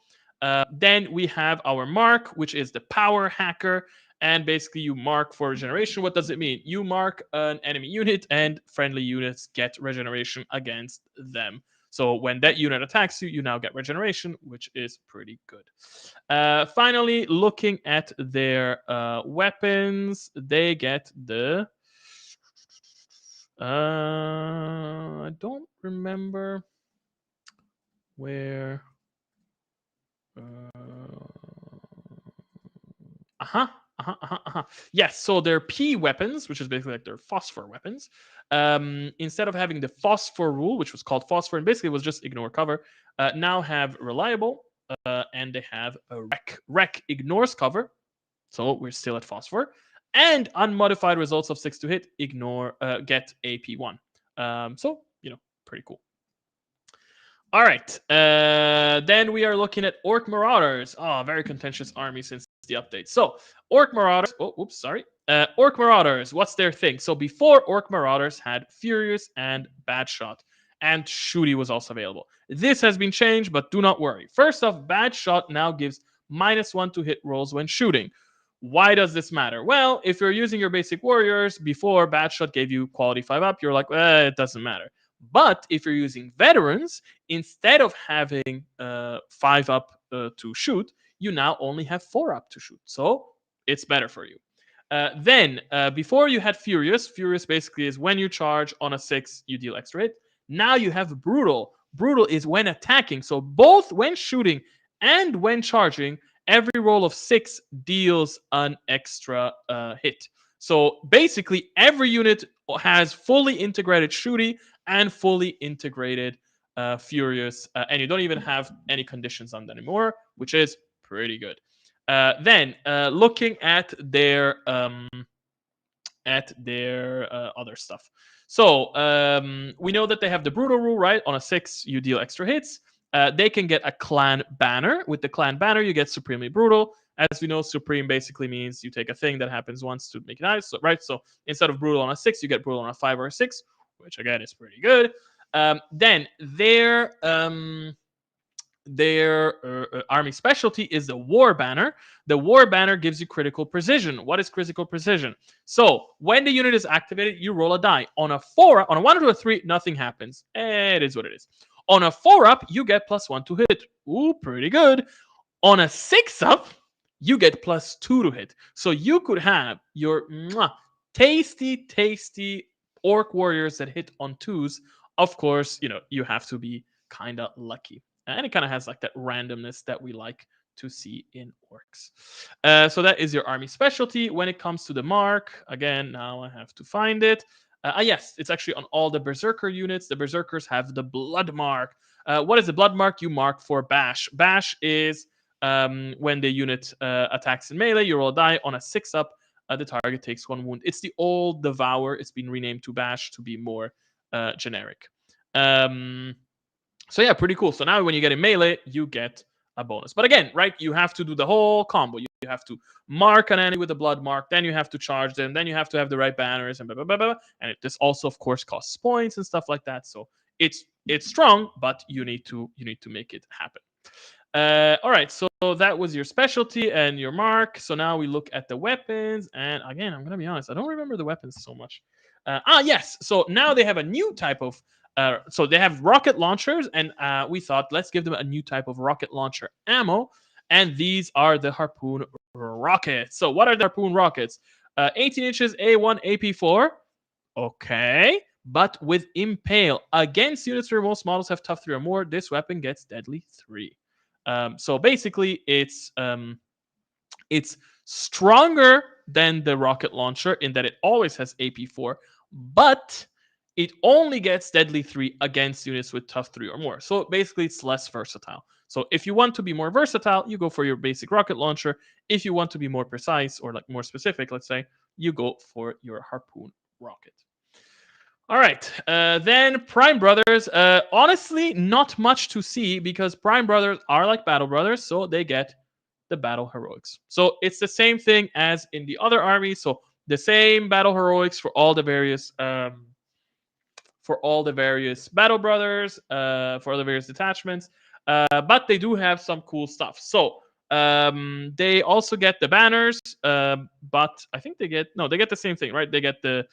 Then we have our Mark, which is the Power Hacker. And basically, you mark for regeneration. What does it mean? You mark an enemy unit, and friendly units get regeneration against them. So when that unit attacks you, you now get regeneration, which is pretty good. Finally, looking at their weapons, they get the... I don't remember where... Yes, so they're P weapons, which is basically like their phosphor weapons. Instead of having the phosphor rule, which was called phosphor, and basically was just ignore cover, now have reliable, and they have a wreck. Wreck ignores cover, so we're still at phosphor, and unmodified results of 6 to hit ignore get AP1. So pretty cool. All right, then we are looking at Orc Marauders. Oh, very contentious army since the update. So Orc Marauders. Oh, oops, sorry. Orc Marauders. What's their thing? So before, Orc Marauders had Furious and Bad Shot, and Shooty was also available. This has been changed, but do not worry. First off, Bad Shot now gives -1 to hit rolls when shooting. Why does this matter? Well, if you're using your basic warriors, before Bad Shot gave you quality 5 up, you're like, it doesn't matter. But if you're using veterans, instead of having 5 up to shoot, you now only have 4 up to shoot. So it's better for you. Then, before you had Furious. Furious basically is when you charge on a 6, you deal extra hit. Now you have Brutal. Brutal is when attacking. So both when shooting and when charging, every roll of 6 deals an extra hit. So basically, every unit has fully integrated Shooty and fully integrated Furious, and you don't even have any conditions on that anymore, which is pretty good. Then looking at their other stuff. So we know that they have the Brutal rule, right? On a 6, you deal extra hits. They can get a clan banner. With the clan banner, you get Supremely Brutal. As we know, Supreme basically means you take a thing that happens once to make it nice, so, right? So instead of Brutal on a 6, you get Brutal on a 5 or a 6, which again is pretty good. Then their army specialty is the War Banner. The War Banner gives you critical precision. What is critical precision? So when the unit is activated, you roll a die. On a 4, on a 1 or a 3, nothing happens. It is what it is. On a 4 up, you get +1 to hit. Ooh, pretty good. On a 6 up, you get +2 to hit. So you could have your tasty orc warriors that hit on 2s. Of course, you have to be kind of lucky. And it kind of has like that randomness that we like to see in orcs. So that is your army specialty. When it comes to the mark, again, now I have to find it. Yes, it's actually on all the Berserker units. The Berserkers have the Blood Mark. What is the Blood Mark? You mark for Bash. Bash is when the unit attacks in melee, you roll a die. On a 6 up, the target takes 1 wound. It's the old Devour. It's been renamed to Bash to be more generic. So yeah, pretty cool. So now when you get in melee, you get a bonus. But again, right, you have to do the whole combo. You have to mark an enemy with a blood mark, then you have to charge them, then you have to have the right banners, and blah, blah, blah, blah. And this also, of course, costs points and stuff like that. So it's strong, but you need to make it happen. All right, so that was your specialty and your mark. So now we look at the weapons. And again, I'm gonna be honest, I don't remember the weapons so much. Yes. So now they have a new type of. So they have rocket launchers, and we thought let's give them a new type of rocket launcher ammo. And these are the harpoon rockets. So what are the harpoon rockets? 18 inches, A1, AP4. Okay. But with impale against units where most models have tough 3 or more, this weapon gets deadly 3. So basically, it's stronger than the rocket launcher in that it always has AP4, but it only gets deadly 3 against units with tough 3 or more. So basically, it's less versatile. So if you want to be more versatile, you go for your basic rocket launcher. If you want to be more precise or like more specific, let's say, you go for your harpoon rocket. All right, then Prime Brothers. Honestly, not much to see because Prime Brothers are like Battle Brothers, so they get the Battle Heroics. So it's the same thing as in the other armies. So the same Battle Heroics for all the various Battle Brothers, for all the various detachments. But they do have some cool stuff. So they also get the banners, but I think they get the same thing, right? They get the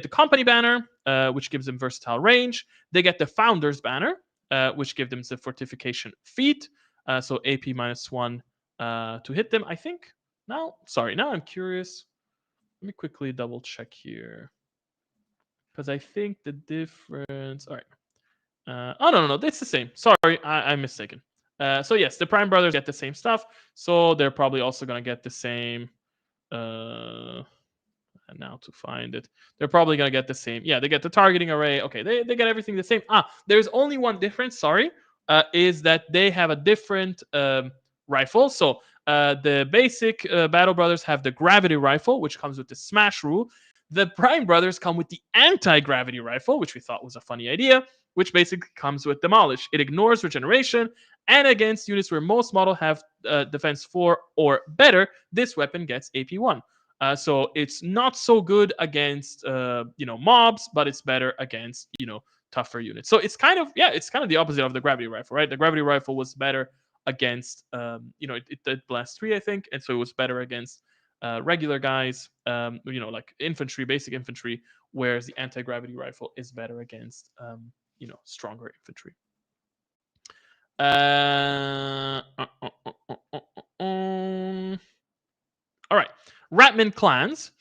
company banner, which gives them versatile range. They get the founders banner, which gives them the fortification feat, so AP -1 to hit them. I think. Now I'm curious. Let me quickly double check here because I think the difference. All right. Oh no, it's the same. Sorry, I'm mistaken. So yes, the Prime Brothers get the same stuff, so they're probably also gonna get the same. And now to find it, they're probably gonna get the same. Yeah, they get the targeting array. Okay, they get everything the same. There's only one difference. Sorry, is that they have a different rifle. So the basic Battle Brothers have the gravity rifle, which comes with the smash rule. The Prime Brothers come with the anti-gravity rifle, which we thought was a funny idea, which basically comes with demolish. It ignores regeneration, and against units where most model have defense 4 or better, this weapon gets AP1. So it's not so good against mobs, but it's better against tougher units. So it's kind of the opposite of the gravity rifle, right? The gravity rifle was better against it did blast 3, I think, and so it was better against regular guys, like infantry, basic infantry, whereas the anti-gravity rifle is better against stronger infantry. All right, Ratman clans.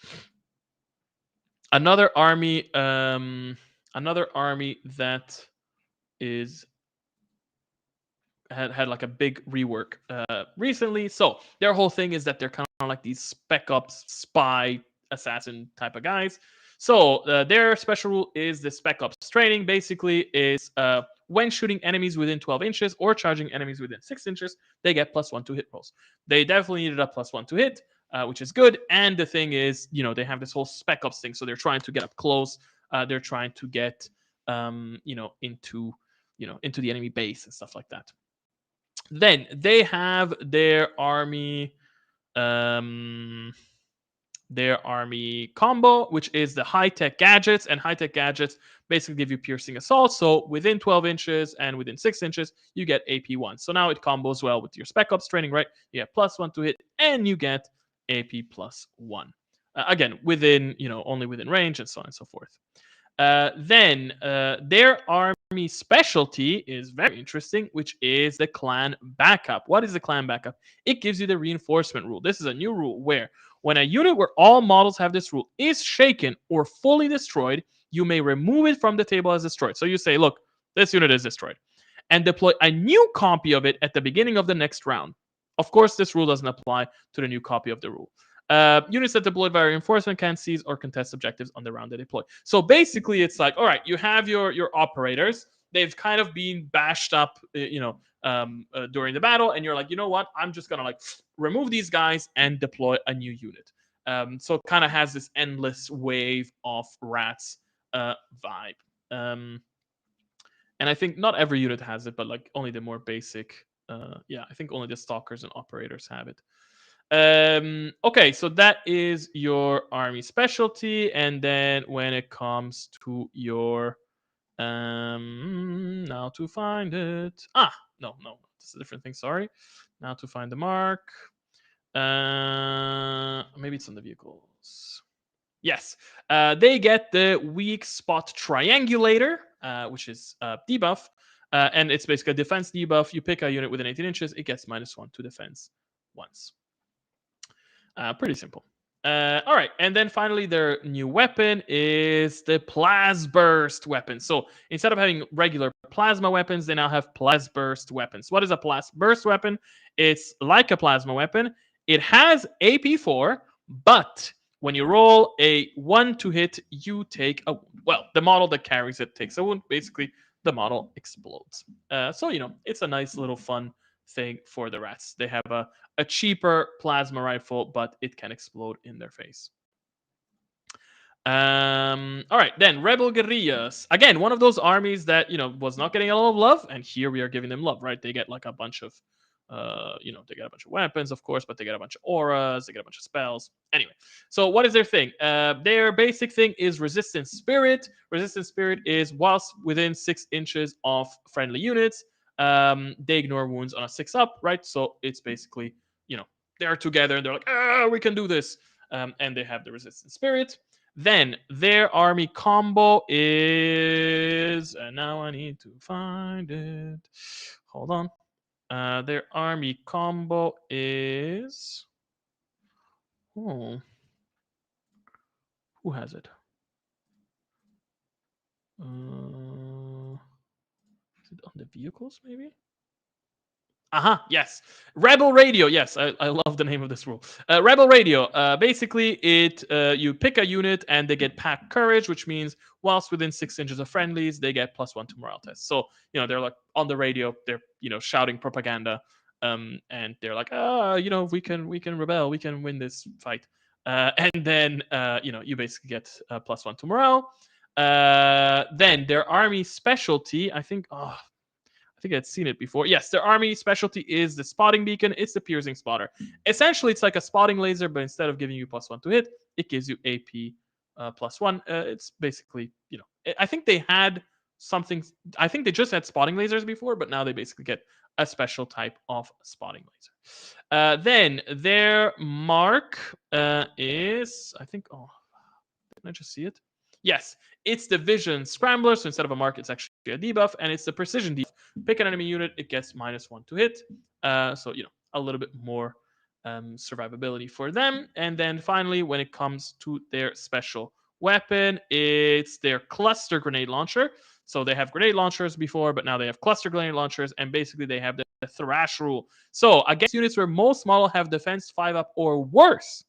Another army that is had like a big rework recently. So their whole thing is that they're kind of like these spec ops, spy, assassin type of guys. So their special rule is the spec ops training. Basically, is when shooting enemies within 12 inches or charging enemies within 6 inches, they get +1 to hit rolls. They definitely needed a +1 to hit, which is good. And the thing is, they have this whole spec ops thing, so they're trying to get up close. They're trying to get into the enemy base and stuff like that. Then they have their army combo, which is the high-tech gadgets. And high-tech gadgets basically give you piercing assault. So within 12 inches and within 6 inches, you get AP1. So now it combos well with your spec ops training, right? You get +1 to hit, and you get AP +1. Again, within, only within range, and so on and so forth. Then their army specialty is very interesting, which is the clan backup. What is the clan backup? It gives you the reinforcement rule. This is a new rule where when a unit where all models have this rule is shaken or fully destroyed, you may remove it from the table as destroyed. So you say, look, this unit is destroyed, and deploy a new copy of it at the beginning of the next round. Of course, this rule doesn't apply to the new copy of the rule. Units that deployed via reinforcement can seize or contest objectives on the round they deploy. So basically, it's like, all right, you have your operators. They've kind of been bashed up, during the battle, and you're like, you know what? I'm just gonna like remove these guys and deploy a new unit. So it kind of has this endless wave of rats vibe. And I think not every unit has it, but like only the more basic. I think only the stalkers and operators have it. Okay, so that is your army specialty, and then when it comes to your now to find it. No, this is a different thing. Sorry. Now to find the mark. Maybe it's on the vehicles. Yes, they get the weak spot triangulator, which is debuff, and it's basically a defense debuff. You pick a unit within 18 inches, it gets -1 to defense once. Pretty simple. All right, and then finally, their new weapon is the Plasburst weapon. So instead of having regular plasma weapons, they now have plasma burst weapons. What is a plasma burst weapon? It's like a plasma weapon. It has AP4, but when you roll a 1 to hit, you take a wound. Well, the model that carries it takes a wound. Basically, the model explodes. So, it's a nice little fun thing for the rats. They have a cheaper plasma rifle, but it can explode in their face. All right, then Rebel Guerrillas. Again, one of those armies that was not getting a lot of love, and here we are giving them love, right? They get like a bunch of they get a bunch of weapons, of course, but they get a bunch of auras, they get a bunch of spells. Anyway, so what is their thing? Their basic thing is Resistance Spirit. Resistance Spirit is whilst within 6 inches of friendly units, they ignore wounds on a 6-up, right? So it's basically, they're together and they're like, we can do this. And they have the Resistance Spirit. Then their army combo is, and now I need to find it. Hold on. Their army combo is. Oh, who has it? Is it on the vehicles, maybe? Yes. Rebel Radio. Yes, I love the name of this rule. Rebel Radio. Basically, you pick a unit and they get pack courage, which means whilst within 6 inches of friendlies, they get +1 to morale tests. So they're like on the radio, they're shouting propaganda, and they're like, we can rebel, we can win this fight, and then you basically get +1 to morale. Then their army specialty, I think I'd seen it before. Yes, their army specialty is the spotting beacon. It's the piercing spotter. Essentially, it's like a spotting laser, but instead of giving you +1 to hit, it gives you AP +1. It's basically, I think they had something. I think they just had spotting lasers before, but now they basically get a special type of spotting laser. Then their mark is, I think, didn't I just see it? Yes, it's the Vision Scrambler. So instead of a mark, it's actually a debuff, and it's the Precision debuff. Pick an enemy unit, it gets -1 to hit. So a little bit more survivability for them. And then finally, when it comes to their special weapon, it's their cluster grenade launcher. So they have grenade launchers before, but now they have cluster grenade launchers, and basically they have the thrash rule. So against units where most model have defense 5-up or worse,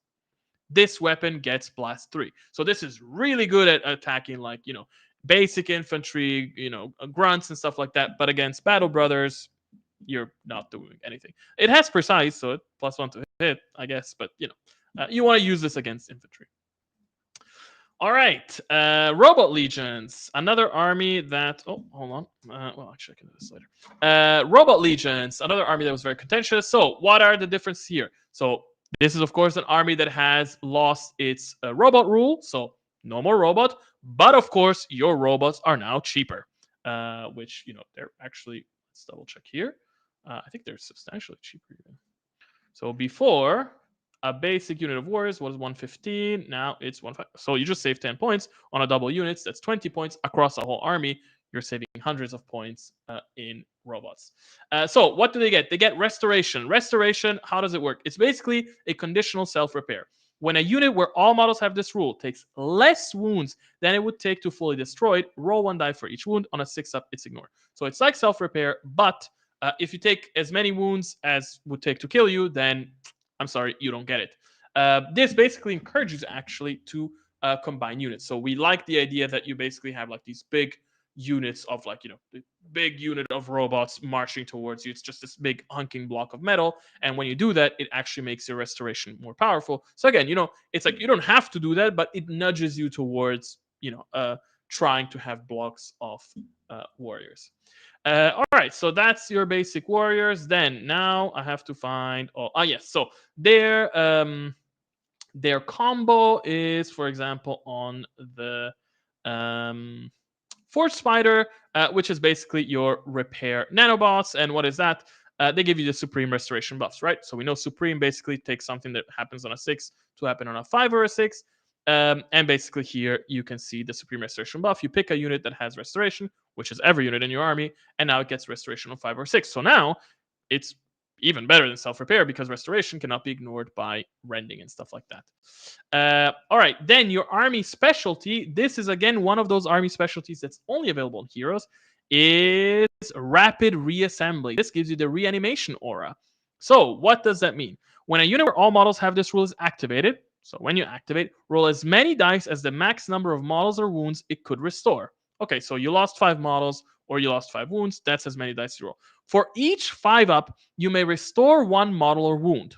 this weapon gets blast 3. So this is really good at attacking basic infantry, grunts and stuff like that. But against battle brothers, you're not doing anything. It has precise, so it +1 to hit, I guess. But you want to use this against infantry. All right, Robot Legions, another army that. Oh, hold on. Well, actually, I can do this later. Robot Legions, another army that was very contentious. So, what are the differences here? So, this is, of course, an army that has lost its robot rule, so no more robot. But, of course, your robots are now cheaper, which, they're actually, let's double check here. I think they're substantially cheaper even. So, before, a basic unit of warriors was 115. Now it's 15. So you just save 10 points on a double units. That's 20 points across a whole army. You're saving hundreds of points in robots. So what do they get? They get restoration. Restoration, how does it work? It's basically a conditional self-repair. When a unit where all models have this rule takes less wounds than it would take to fully destroy it, roll 1 die for each wound. On a 6-up, it's ignored. So it's like self-repair, but if you take as many wounds as would take to kill you, then I'm sorry, you don't get it. This basically encourages actually to combine units. So we like the idea that you basically have these big units of the big unit of robots marching towards you. It's just this big hunking block of metal. And when you do that, it actually makes your restoration more powerful. So again, it's like you don't have to do that, but it nudges you towards, trying to have blocks of warriors. All right, so that's your basic warriors. Then now I have to find. Yes. So their combo is, for example, on the Forge Spider, which is basically your repair nanobots. And what is that? They give you the Supreme Restoration buffs, right? So we know Supreme basically takes something that happens on a 6 to happen on a 5 or a 6. And basically here you can see the Supreme Restoration buff. You pick a unit that has Restoration, which is every unit in your army, and now it gets Restoration on 5 or 6. So now it's even better than self-repair because Restoration cannot be ignored by rending and stuff like that. All right, then your army specialty. This is again one of those army specialties that's only available in Heroes. is rapid reassembly. This gives you the reanimation aura. So what does that mean? When a unit where all models have this rule is activated, so when you activate, roll as many dice as the max number of models or wounds it could restore. Okay, so you lost 5 models or you lost 5 wounds, that's as many dice you roll. For each 5 up, you may restore 1 model or wound.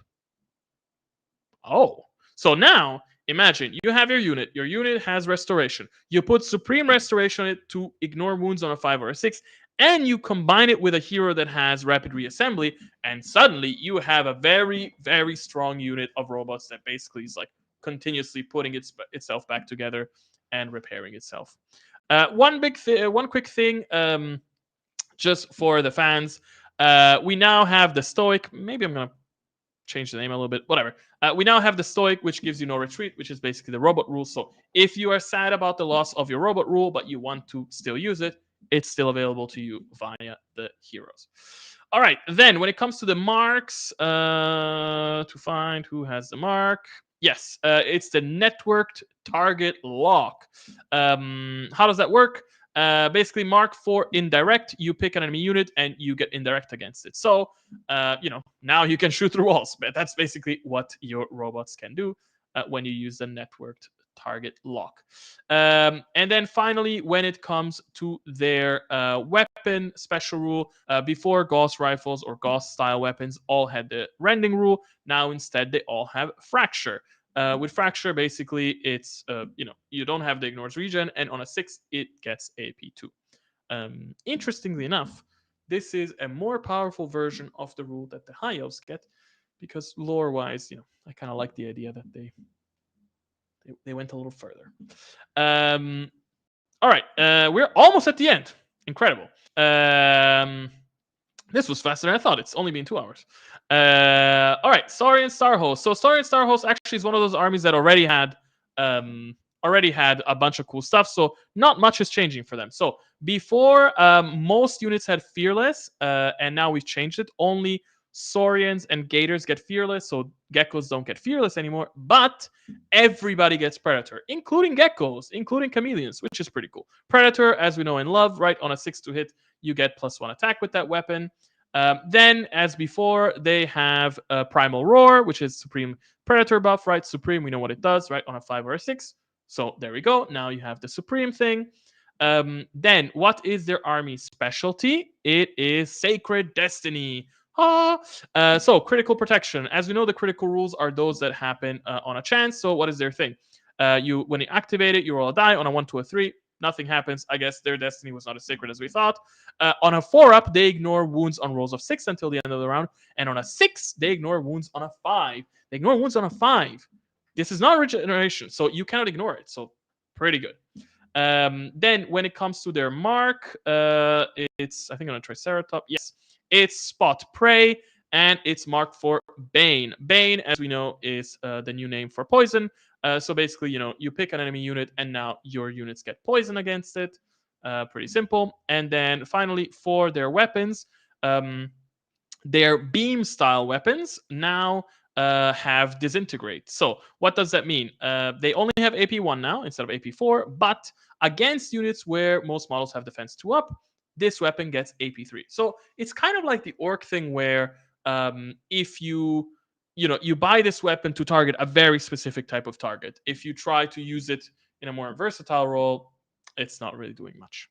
Oh, so now imagine you have your unit has restoration. You put supreme restoration on it to ignore wounds on a 5 or a 6, and you combine it with a hero that has rapid reassembly, and suddenly you have a very, very strong unit of robots that basically is like continuously putting itself back together and repairing itself. One quick thing, just for the fans. We now have the Stoic. Maybe I'm gonna change the name a little bit. Whatever. We now have the Stoic, which gives you no retreat, which is basically the robot rule. So if you are sad about the loss of your robot rule, but you want to still use it, it's still available to you via the heroes. All right. Then when it comes to the marks, to find who has the mark. Yes, it's the networked target lock. How does that work? Basically, mark for indirect. You pick an enemy unit and you get indirect against it. So, now you can shoot through walls. But that's basically what your robots can do when you use the networked target lock. And then finally, when it comes to their weapon special rule, before Gauss rifles or Gauss style weapons all had the rending rule. Now instead they all have fracture. With fracture, basically, it's you don't have the ignores regen, and on a 6, it gets AP2. Interestingly enough, this is a more powerful version of the rule that the high elves get, because lore-wise, I kind of like the idea that they went a little further. All right, we're almost at the end. Incredible. This was faster than I thought. It's only been 2 hours. All right, Saurian Starhost. So Saurian Starhost actually is one of those armies that already had a bunch of cool stuff. So not much is changing for them. So before, most units had Fearless, and now we've changed it. Only Saurians and Gators get Fearless, so Geckos don't get Fearless anymore. But everybody gets Predator, including Geckos, including Chameleons, which is pretty cool. Predator, as we know and love, right? On a 6 to hit, you get +1 attack with that weapon. Then, as before, they have Primal Roar, which is Supreme Predator buff, right? Supreme, we know what it does, right? On a 5 or a 6. So there we go. Now you have the Supreme thing. Then, what is their army specialty? It is Sacred Destiny. So critical protection. As we know, the critical rules are those that happen on a chance. So what is their thing? When you activate it, you roll a die on a 1 to a 3. Nothing happens. I guess their destiny was not as sacred as we thought. On a 4-up, they ignore wounds on rolls of 6 until the end of the round. And on a 6, they ignore wounds on a 5. They ignore wounds on a 5. This is not regeneration, so you cannot ignore it. So pretty good. Then when it comes to their mark, it's, I think, on a Triceratops. Yes, it's Spot Prey, and it's marked for Bane. Bane, as we know, is the new name for poison. So basically, you pick an enemy unit, and now your units get poison against it. Pretty simple. And then finally, for their weapons, their beam style weapons now have disintegrate. So what does that mean? They only have AP1 now instead of AP4, but against units where most models have defense 2 up, this weapon gets AP3. So it's kind of like the orc thing where if you buy this weapon to target a very specific type of target. If you try to use it in a more versatile role, it's not really doing much.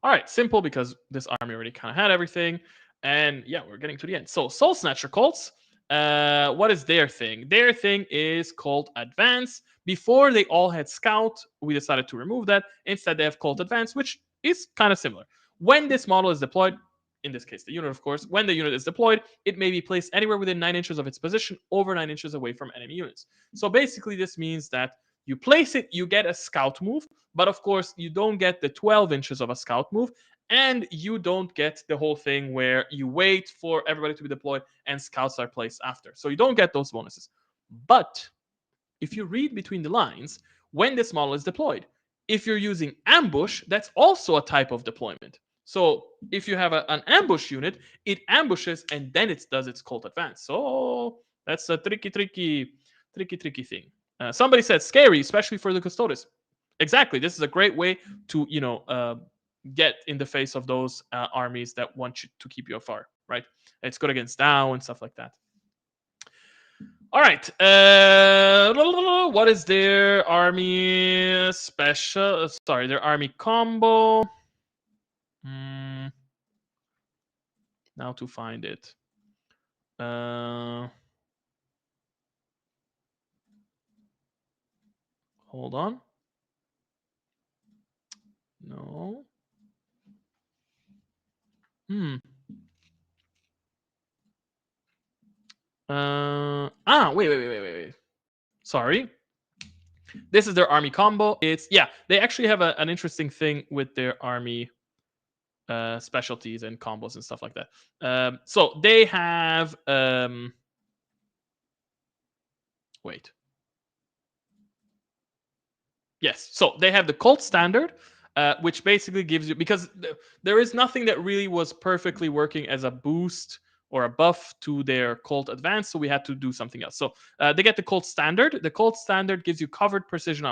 All right, simple, because this army already kind of had everything. And yeah, we're getting to the end. So Soul Snatcher cults, what is their thing? Their thing is called Advance. Before, they all had Scout. We decided to remove that. Instead, they have called Advance, which is kind of similar. When this model is deployed, in this case, the unit, of course, when the unit is deployed, it may be placed anywhere within 9 inches of its position, over 9 inches away from enemy units. So basically, this means that you place it, you get a scout move, but of course, you don't get the 12 inches of a scout move, and you don't get the whole thing where you wait for everybody to be deployed and scouts are placed after. So you don't get those bonuses. But if you read between the lines, when this model is deployed, if you're using ambush, that's also a type of deployment. So if you have an ambush unit, it ambushes and then it does its cult advance. So that's a tricky thing. Somebody said scary, especially for the Custodes. Exactly. This is a great way to, get in the face of those armies that want you to keep you afar, right? It's good against Dow and stuff like that. All right. What is their army special? Sorry, their army combo. Now to find it. Hold on. No. Wait. Sorry. This is their army combo. They actually have an interesting thing with their army specialties and combos and stuff like that. So they have wait. Yes, so they have the Colt Standard, which basically gives you, because there is nothing that really was perfectly working as a boost or a buff to their Colt Advance, so we had to do something else. So they get the Colt Standard. The Colt Standard gives you covered precision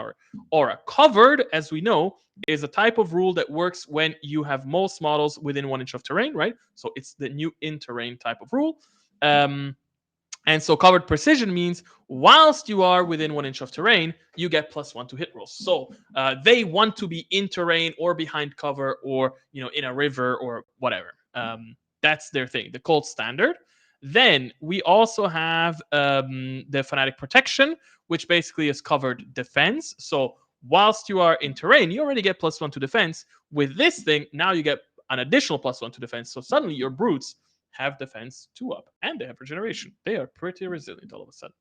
aura. Covered, as we know, is a type of rule that works when you have most models within 1 inch of terrain, right? So it's the new in-terrain type of rule. And so covered precision means whilst you are within 1 inch of terrain, you get +1 to hit rolls. So they want to be in terrain or behind cover or in a river or whatever. That's their thing, the Colt Standard. Then we also have the Fanatic Protection, which basically is covered defense. So whilst you are in terrain, you already get +1 to defense. With this thing, now you get an additional +1 to defense. So suddenly your brutes have defense 2 up, and they have regeneration. They are pretty resilient all of a sudden.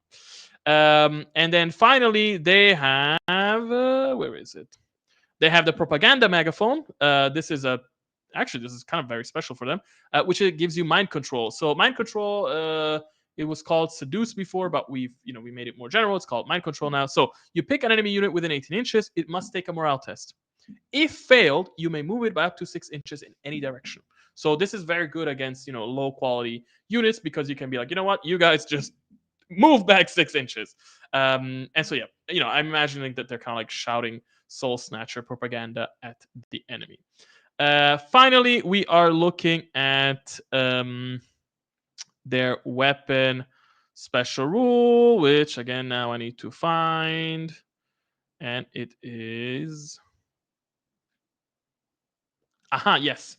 And then finally, they have where is it? They have the propaganda megaphone. This is kind of very special for them, which it gives you mind control. So mind control, it was called seduce before, but we made it more general. It's called mind control now. So you pick an enemy unit within 18 inches. It must take a morale test. If failed, you may move it by up to 6 inches in any direction. So this is very good against low quality units, because you can be like, you know what, you guys just move back 6 inches. And so I'm imagining that they're kind of like shouting Soul Snatcher propaganda at the enemy. Finally, we are looking at their weapon special rule, which again now I need to find, and it is. Yes.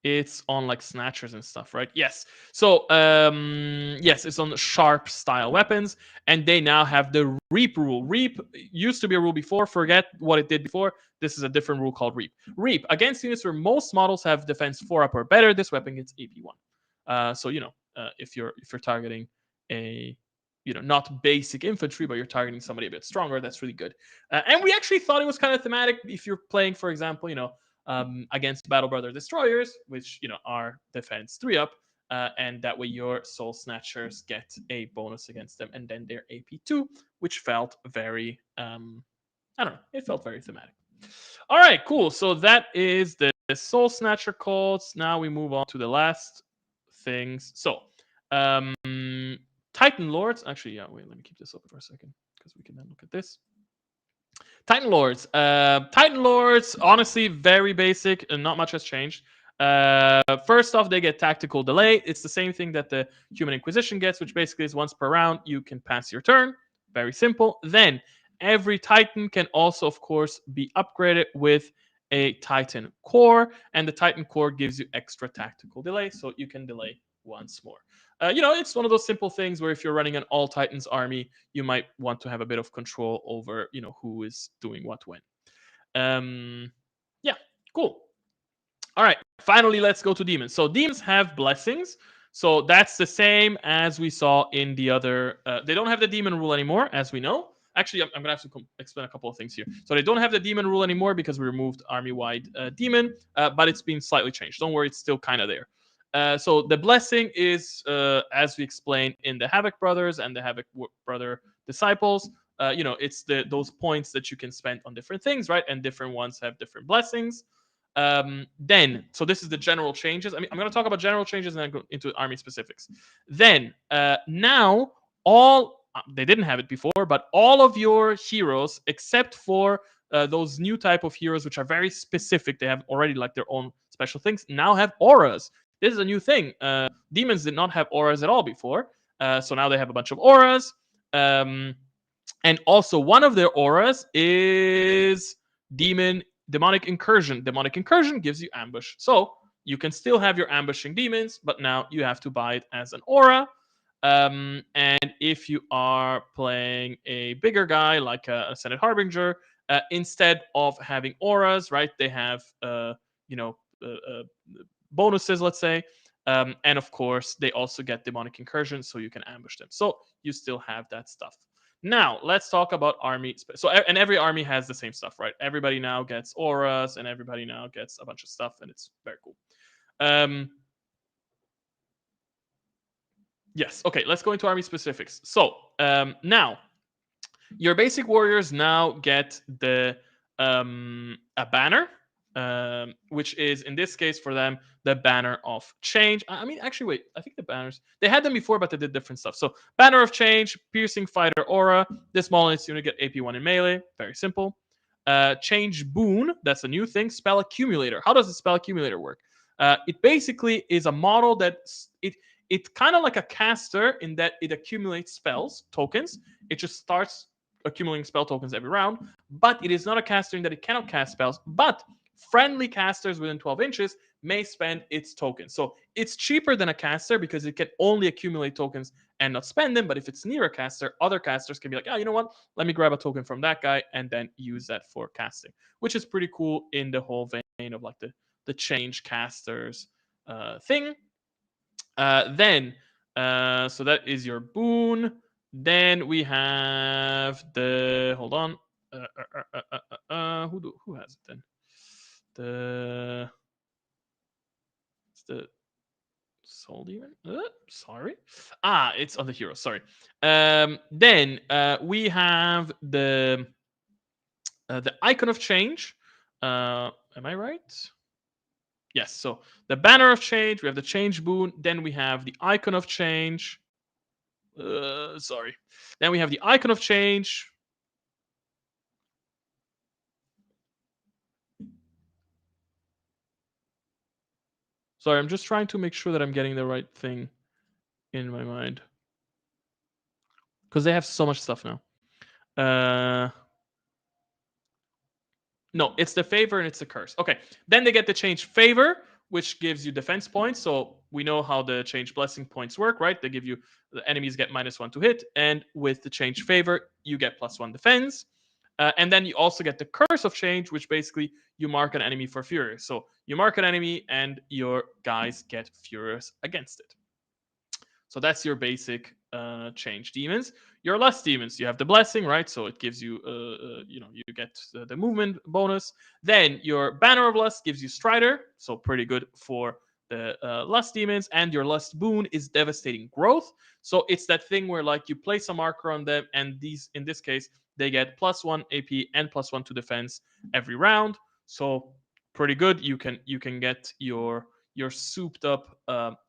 It's on like snatchers and stuff, right? Yes. So yes, it's on sharp style weapons, and they now have the Reap rule. Reap used to be a rule before. Forget what it did before. This is a different rule called Reap. Reap against units where most models have defense 4 up or better. This weapon gets AP 1. So if you're targeting a not basic infantry, but you're targeting somebody a bit stronger, that's really good. And we actually thought it was kind of thematic if you're playing, for example, against Battle Brother Destroyers, which are defense 3 up, and that way your Soul Snatchers get a bonus against them, and then their AP 2, which felt very, I don't know, it felt very thematic. All right, cool. So that is the Soul Snatcher calls. Now we move on to the last things. So, Titan Lords. Actually, wait, let me keep this open for a second, because we can then look at this. Titan Lords. Titan Lords, honestly, very basic and not much has changed. First off, they get tactical delay. It's the same thing that the Human Inquisition gets, which basically is once per round, you can pass your turn. Very simple. Then every Titan can also, of course, be upgraded with a Titan Core, and the Titan Core gives you extra tactical delay, so you can delay once more. It's one of those simple things where if you're running an all Titans army, you might want to have a bit of control over, who is doing what when. Yeah, cool. All right, finally, let's go to demons. So demons have blessings. So that's the same as we saw in the other. They don't have the demon rule anymore, as we know. Actually, I'm going to have to explain a couple of things here. So they don't have the demon rule anymore because we removed army-wide demon, but it's been slightly changed. Don't worry, it's still kind of there. So the blessing is, as we explained in the Havoc Brothers and the Havoc Brother Disciples, it's those points that you can spend on different things, right? And different ones have different blessings. So this is the general changes. I'm going to talk about general changes and then go into army specifics. Then now they didn't have it before, but all of your heroes except for those new type of heroes, which are very specific. They have already like their own special things. Now have auras. This is a new thing. Demons did not have auras at all before. So now they have a bunch of auras. And also one of their auras is demonic incursion. Demonic incursion gives you ambush. So you can still have your ambushing demons, but now you have to buy it as an aura. And if you are playing a bigger guy like a Senate Harbinger, instead of having auras, right, they have bonuses, let's say. And of course, they also get demonic incursion, so you can ambush them. So you still have that stuff. Now, let's talk about army. So, and every army has the same stuff, right? Everybody now gets auras, and everybody now gets a bunch of stuff, and it's very cool. Yes. Okay. Let's go into army specifics. So now, your basic warriors now get the a banner, which is in this case for them the banner of change. I mean, actually, wait. I think the banners they had them before, but they did different stuff. So banner of change, piercing fighter aura. This small unit get AP1 in melee. Very simple. Change boon. That's a new thing. Spell accumulator. How does the spell accumulator work? It basically is a model that it's kind of like a caster in that it accumulates spells tokens. It just starts accumulating spell tokens every round, but it is not a caster in that it cannot cast spells, but friendly casters within 12 inches may spend its tokens. So it's cheaper than a caster because it can only accumulate tokens and not spend them, but if it's near a caster, other casters can be like, oh, you know what, let me grab a token from that guy and then use that for casting, which is pretty cool in the whole vein of like the change casters thing. Then so that is your boon. Then we have the who has it then? It's the soul demon. Sorry. It's on the hero. Sorry. Then we have the icon of change. Am I right? Yes. So the banner of change. We have the change boon. Then we have the icon of change. Sorry. Then we have the icon of change. Sorry, I'm just trying to make sure that I'm getting the right thing in my mind. Because they have so much stuff now. No, it's the favor and it's the curse. Okay. Then they get the change favor, which gives you defense points. So we know how the change blessing points work, right? They give you the enemies get -1 to hit, and with the change favor, you get +1 defense. And then you also get the curse of change, which basically you mark an enemy for furious. So you mark an enemy, and your guys get furious against it. So that's your basic change demons. Your lust demons, you have the blessing, right? So it gives you, you get the movement bonus. Then your banner of lust gives you strider, so pretty good for the lust demons. And your lust boon is devastating growth. So it's that thing where like you place a marker on them, and these, in this case, they get +1 AP and +1 to defense every round. So pretty good. You can get your souped up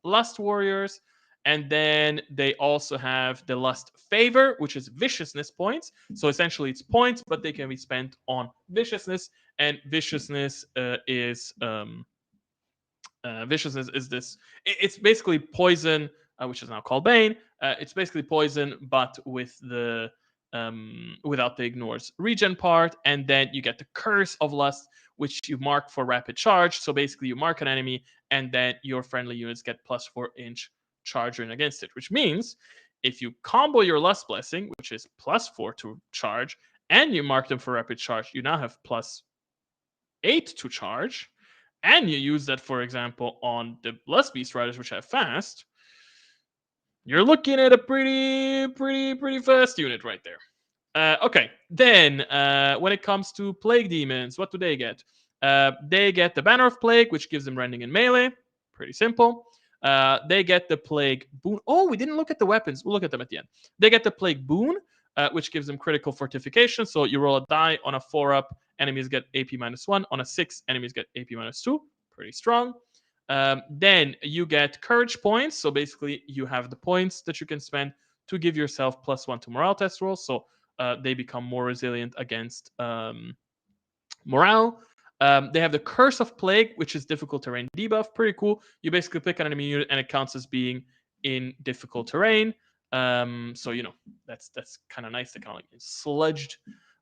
lust warriors. And then they also have the lust favor, which is viciousness points. So essentially it's points, but they can be spent on viciousness. And viciousness is this. It's basically poison, which is now called Bane. It's basically poison, but with the without the ignores regen part. And then you get the curse of lust, which you mark for rapid charge. So basically you mark an enemy, and then your friendly units get +4 inch charging against it, which means if you combo your lust blessing, which is +4 to charge, and you mark them for rapid charge, you now have +8 to charge, and you use that, for example, on the lust beast riders, which have fast. You're looking at a pretty fast unit right there. Okay, then when it comes to plague demons, what do they get? They get the banner of plague, which gives them rending in melee. Pretty simple. They get the plague boon. Oh, we didn't look at the weapons. We'll look at them at the end. They get the plague boon, which gives them critical fortification. So you roll a die on a 4-up, enemies get AP -1. On a 6, enemies get AP -2. Pretty strong. Then you get courage points. So basically, you have the points that you can spend to give yourself +1 to morale test rolls. So they become more resilient against Morale. They have the Curse of Plague, which is difficult terrain debuff. Pretty cool. You basically pick an enemy unit and it counts as being in difficult terrain. So that's kind of nice. They kind of like sludged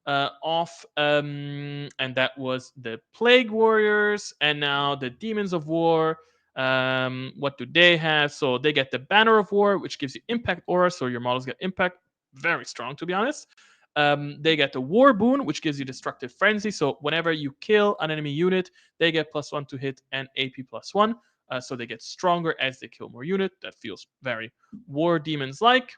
off. And that was the Plague Warriors, and now the Demons of War. What do they have? So they get the Banner of War, which gives you impact aura, so your models get impact. Very strong, to be honest. They get the War Boon, which gives you Destructive Frenzy. So whenever you kill an enemy unit, they get +1 to hit and AP +1. So they get stronger as they kill more unit. That feels very War Demons like.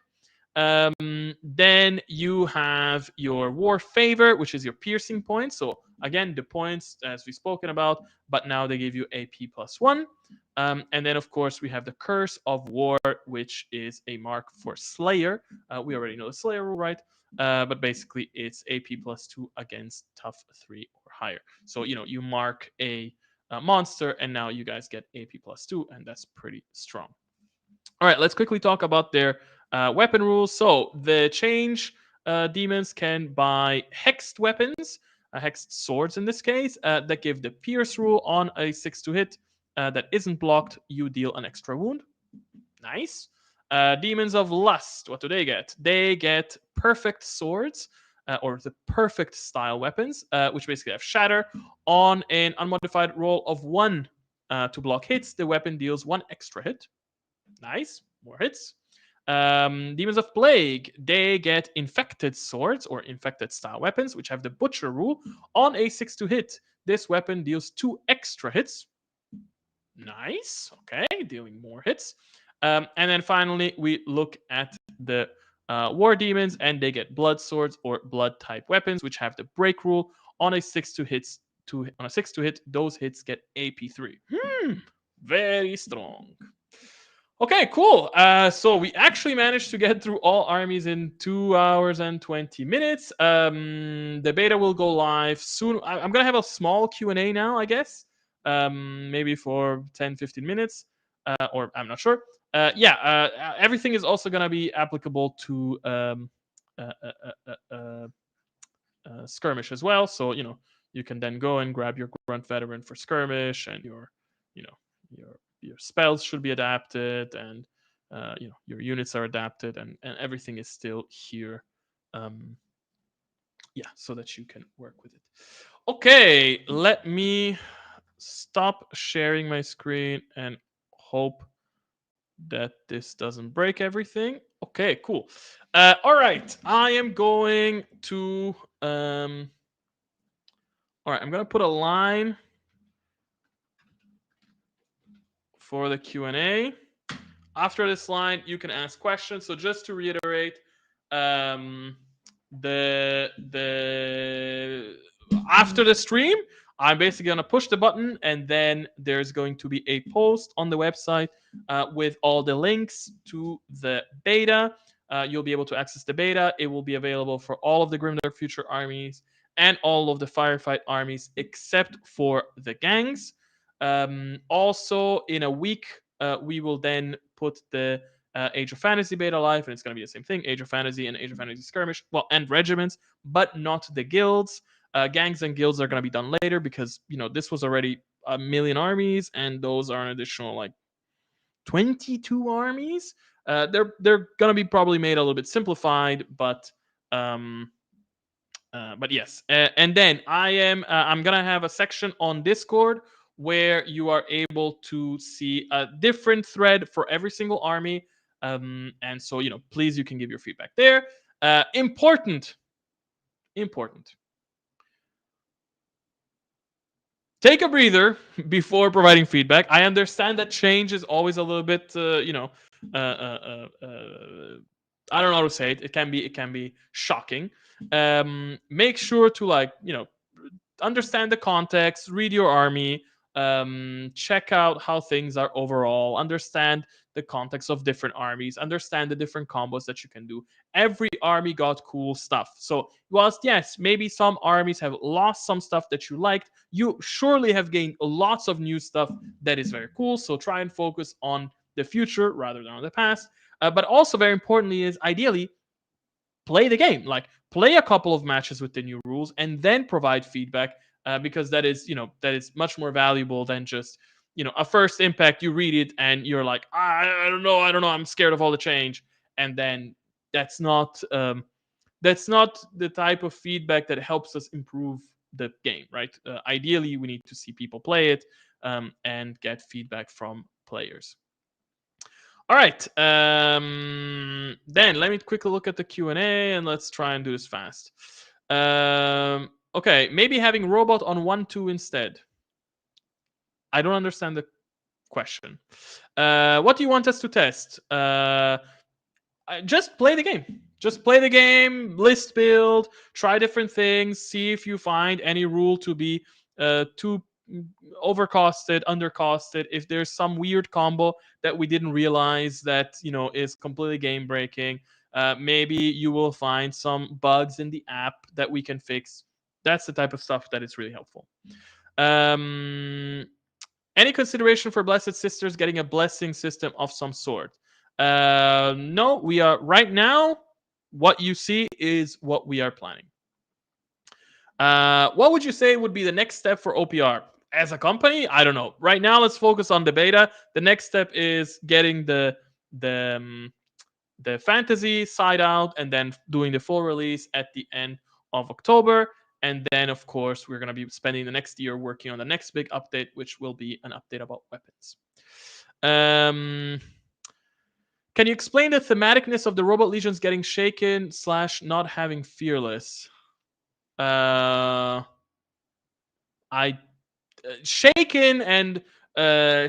Then you have your War Favor, which is your piercing points. So again, the points as we've spoken about, but now they give you AP +1. And then of course we have the Curse of War, which is a mark for Slayer. We already know the Slayer rule, right? But basically it's AP +2 against tough 3 or higher. So you mark a monster, and now you guys get AP +2, and that's pretty strong. All right, let's quickly talk about their weapon rules. So the change demons can buy hexed weapons, hexed swords in this case, that give the pierce rule. On a 6 to hit that isn't blocked, you deal an extra wound. Nice. Demons of Lust, what do they get? They get perfect swords, or the perfect style weapons, which basically have shatter. On an unmodified roll of 1 to block hits, the weapon deals 1 extra hit. Nice. More hits. Demons of Plague, they get infected swords or infected style weapons, which have the butcher rule. On a 6 to hit, this weapon deals 2 extra hits. Nice. Okay, dealing more hits. And then finally, we look at the War Demons, and they get blood swords or blood type weapons, which have the break rule. On a 6 to hit, those hits get AP3. Very strong. Okay, cool. So we actually managed to get through all armies in 2 hours and 20 minutes. The beta will go live soon. I'm gonna have a small Q&A now, I guess. Maybe for 10-15 minutes, or I'm not sure. Everything is also gonna be applicable to skirmish as well. So you can then go and grab your grunt veteran for skirmish, and your spells should be adapted, and your units are adapted, and everything is still here. So that you can work with it. Okay, let me stop sharing my screen and hope that this doesn't break everything. Okay, cool. All right, I am going to all right, I'm gonna put a line for the Q&A. After this line, you can ask questions. So just to reiterate, the after the stream, I'm basically gonna push the button, and then there's going to be a post on the website with all the links to the beta. You'll be able to access the beta. It will be available for all of the Grimdark Future armies and all of the Firefight armies except for the gangs. Also, in a week, we will then put the Age of Fantasy beta live, and it's going to be the same thing: Age of Fantasy and Age of Fantasy Skirmish, and regiments, but not the guilds. Gangs and guilds are going to be done later, because this was already a million armies, and those are an additional like 22 armies. They're going to be probably made a little bit simplified, but yes. And then I'm gonna have a section on Discord where you are able to see a different thread for every single army. And so please, you can give your feedback there. Important. Take a breather before providing feedback. I understand that change is always a little bit, I don't know how to say it. It can be shocking. Make sure to understand the context, read your army, check out how things are overall, understand the context of different armies, understand the different combos that you can do. Every army got cool stuff. So whilst yes, maybe some armies have lost some stuff that you liked, you surely have gained lots of new stuff that is very cool. So try and focus on the future rather than on the past. But also very importantly is ideally play the game. Like play a couple of matches with the new rules and then provide feedback because that is, that is much more valuable than just, a first impact. You read it and you're like, I don't know, I'm scared of all the change, and then that's not the type of feedback that helps us improve the game, right? Ideally, we need to see people play it, and get feedback from players. All right. Then let me quickly look at the Q&A and let's try and do this fast. Okay, maybe having robot on 1-2 instead. I don't understand the question. What do you want us to test? Just play the game. Just play the game, list build, try different things, see if you find any rule to be too overcosted, undercosted. If there's some weird combo that we didn't realize that is completely game breaking, maybe you will find some bugs in the app that we can fix. That's the type of stuff that is really helpful. Any consideration for Blessed Sisters getting a blessing system of some sort? No, we are right now. What you see is what we are planning. What would you say would be the next step for OPR as a company? I don't know. Right now, let's focus on the beta. The next step is getting the fantasy side out, and then doing the full release at the end of October. And then, of course, we're going to be spending the next year working on the next big update, which will be an update about weapons. Can you explain the thematicness of the robot legions getting shaken / not having fearless? Shaken and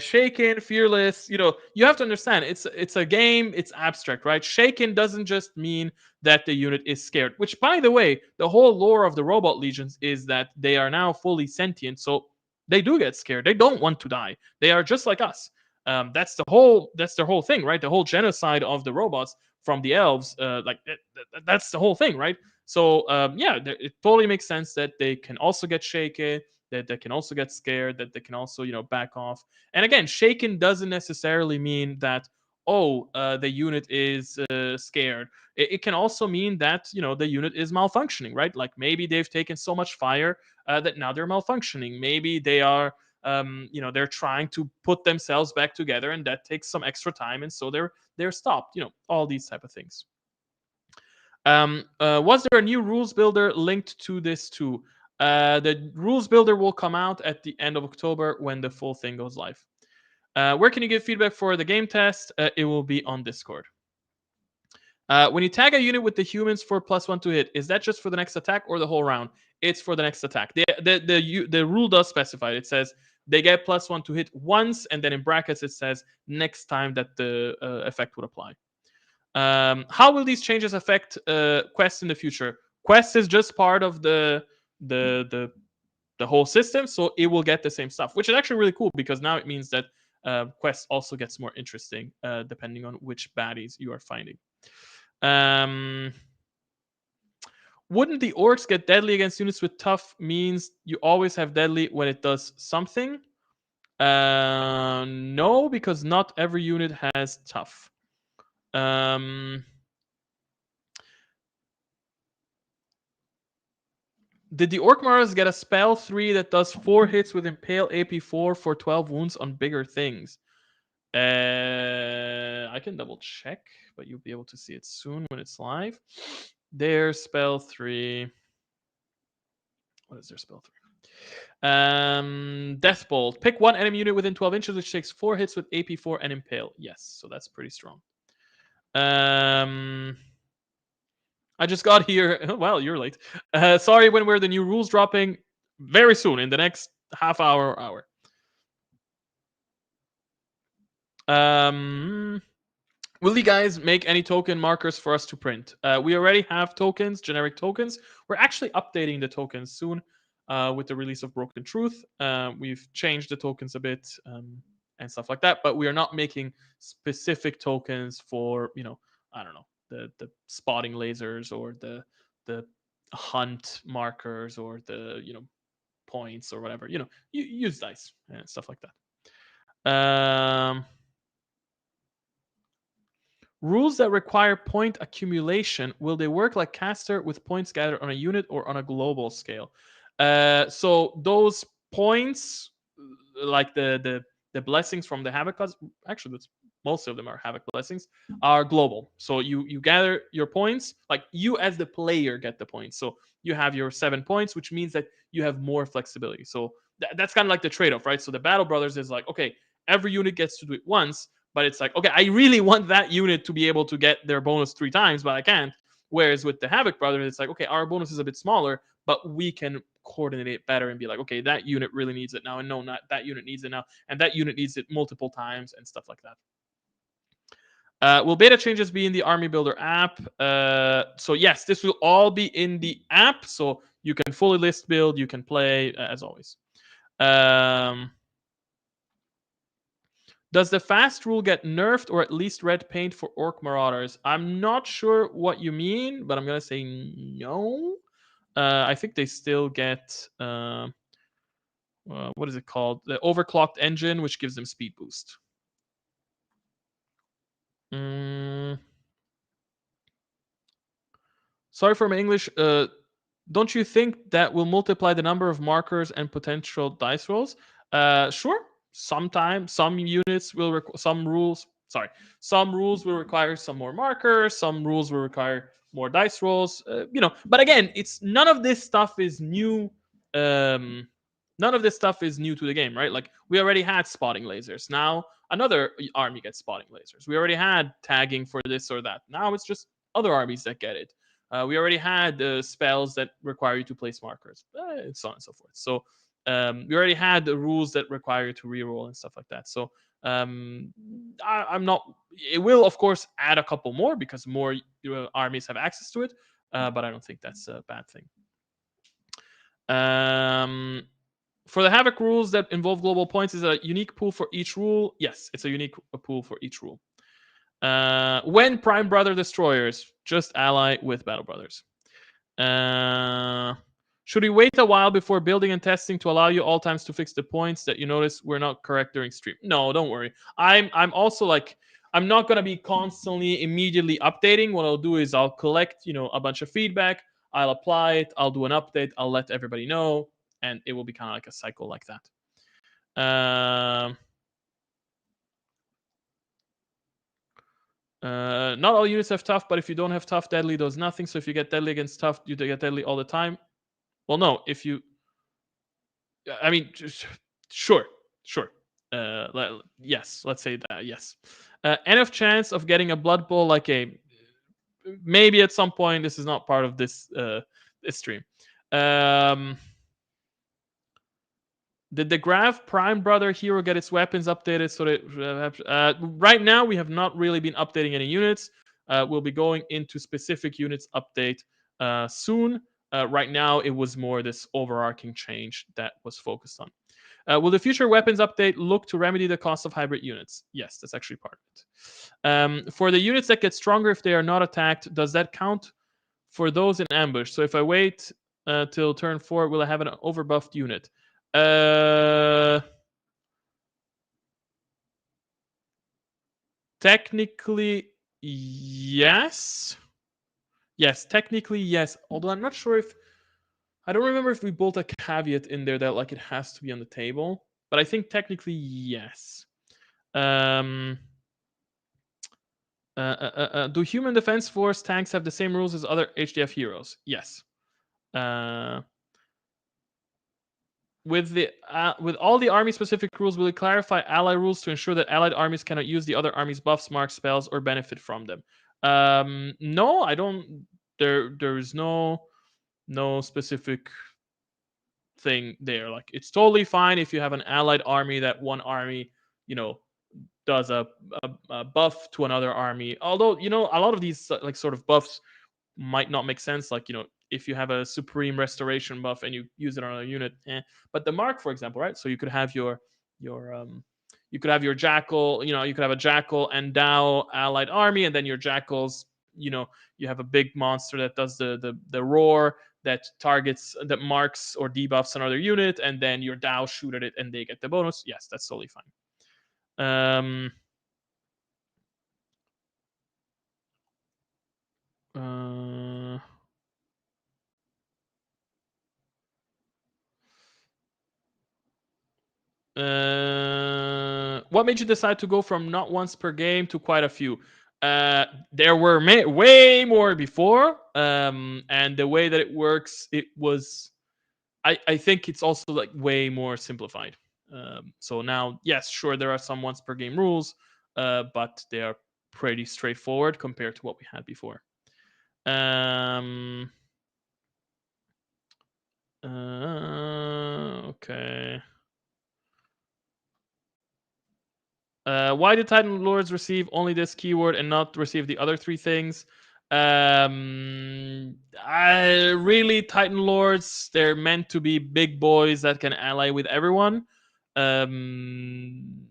shaken, fearless. You have to understand, it's a game. It's abstract, right? Shaken doesn't just mean that the unit is scared. Which, by the way, the whole lore of the robot legions is that they are now fully sentient, so they do get scared. They don't want to die. They are just like us. That's the whole thing, right? The whole genocide of the robots from the elves, that's the whole thing, right? So yeah, it totally makes sense that they can also get shaken, that they can also get scared, that they can also back off. And again, shaken doesn't necessarily mean that the unit is scared. It can also mean that the unit is malfunctioning, right? Like maybe they've taken so much fire that now they're malfunctioning. Maybe they are they're trying to put themselves back together, and that takes some extra time, and so they're stopped. All these type of things. Was there a new rules builder linked to this too? The rules builder will come out at the end of October when the full thing goes live. Where can you give feedback for the game test? It will be on Discord. When you tag a unit with the humans for +1 to hit, is that just for the next attack or the whole round? It's for the next attack. The rule does specify it. It says they get +1 to hit once, and then in brackets it says next time that the effect would apply. How will these changes affect Quest in the future? Quest is just part of the whole system, so it will get the same stuff, which is actually really cool because now it means that Quest also gets more interesting depending on which baddies you are finding. Wouldn't the orcs get deadly against units with tough? Means you always have deadly when it does something? No, because not every unit has tough. Did the Orc Marauders get a spell 3 that does 4 hits with Impale AP4 for 12 wounds on bigger things? I can double check, but you'll be able to see it soon when it's live. Their spell 3. What is their spell 3? Deathbolt. Pick one enemy unit within 12 inches, which takes 4 hits with AP4 and Impale. Yes, so that's pretty strong. I just got here. Well, you're late. Sorry, when were the new rules dropping? Very soon, in the next half hour or hour. Will you guys make any token markers for us to print? We already have tokens, generic tokens. We're actually updating the tokens soon with the release of Broken Truth. We've changed the tokens a bit and stuff like that, but we are not making specific tokens for, I don't know, the spotting lasers or the hunt markers or the points or whatever. You use dice and stuff like that. Rules that require point accumulation, will they work like caster with points gathered on a unit or on a global scale? So those points, like the blessings from the Havoc class, actually that's most of them are Havoc blessings, are global. So you gather your points, like you as the player get the points. So you have your 7 points, which means that you have more flexibility. So that's kind of like the trade-off, right? So the Battle Brothers is like, okay, every unit gets to do it once, but it's like, okay, I really want that unit to be able to get their bonus 3 times, but I can't. Whereas with the Havoc Brothers, it's like, okay, our bonus is a bit smaller, but we can coordinate it better and be like, okay, that unit really needs it now, and no, not that unit needs it now, and that unit needs it multiple times and stuff like that. Will beta changes be in the Army Builder app? So yes, this will all be in the app, so you can fully list build, you can play as always. Does the fast rule get nerfed or at least red paint for Orc Marauders? I'm not sure what you mean, but I'm gonna say no. I think they still get what is it called? The overclocked engine, which gives them speed boost. Sorry for my English. Don't you think that will multiply the number of markers and potential dice rolls? Sure. Sometimes some units will some rules. Sorry, some rules will require some more markers. Some rules will require more dice rolls. But again, it's none of this stuff is new. None of this stuff is new to the game, right? Like we already had spotting lasers. Now another army gets spotting lasers. We already had tagging for this or that. Now it's just other armies that get it. We already had spells that require you to place markers, and so on and so forth. So we already had the rules that require you to reroll and stuff like that. So I'm not. It will, of course, add a couple more because more armies have access to it, but I don't think that's a bad thing. For the Havoc rules that involve global points, is a unique pool for each rule? Yes, it's a unique pool for each rule. When Prime Brother Destroyers, just ally with Battle Brothers. Should we wait a while before building and testing to allow you all times to fix the points that you notice were not correct during stream? No, don't worry. I'm also like, I'm not gonna be constantly immediately updating. What I'll do is I'll collect, a bunch of feedback. I'll apply it. I'll do an update. I'll let everybody know, and it will be kind of like a cycle like that. Not all units have tough, but if you don't have tough, deadly does nothing. So if you get deadly against tough, you get deadly all the time. Well, no. If you, I mean, sure. Yes, let's say that. Yes. Enough chance of getting a blood bowl, like a maybe at some point. This is not part of this stream. Did the Graph Prime Brother hero get its weapons updated? So that right now we have not really been updating any units. We'll be going into specific units update soon. Right now, it was more this overarching change that was focused on. Will the future weapons update look to remedy the cost of hybrid units? Yes, that's actually part of it. For the units that get stronger if they are not attacked, does that count for those in ambush? So if I wait till turn 4, will I have an overbuffed unit? Technically, yes. Yes, technically, yes. Although I'm not sure if I don't remember if we built a caveat in there that like it has to be on the table, but I think technically yes. Do human defense force tanks have the same rules as other HDF heroes? Yes. With all the army specific rules, will it clarify ally rules to ensure that allied armies cannot use the other army's buffs, marks, spells, or benefit from them? No, I don't. There is no specific thing there. Like it's totally fine if you have an allied army that one army, you know, does a buff to another army. Although a lot of these like sort of buffs might not make sense. Like if you have a supreme restoration buff and you use it on a unit, but the mark, for example, right? So you could have your you could have your jackal. You could have a jackal and Dow allied army, and then your jackals. You have a big monster that does the roar that targets that marks or debuffs another unit, and then your Dow shoot at it and they get the bonus. Yes, that's totally fine. Uh, What made you decide to go from not once per game to quite a few? There were way more before, and the way that it works, it was. I think it's also like way more simplified. So now, yes, sure, there are some once per game rules, but they are pretty straightforward compared to what we had before. Okay. Why did Titan Lords receive only this keyword and not receive the other three things? Really, Titan Lords, they're meant to be big boys that can ally with everyone. And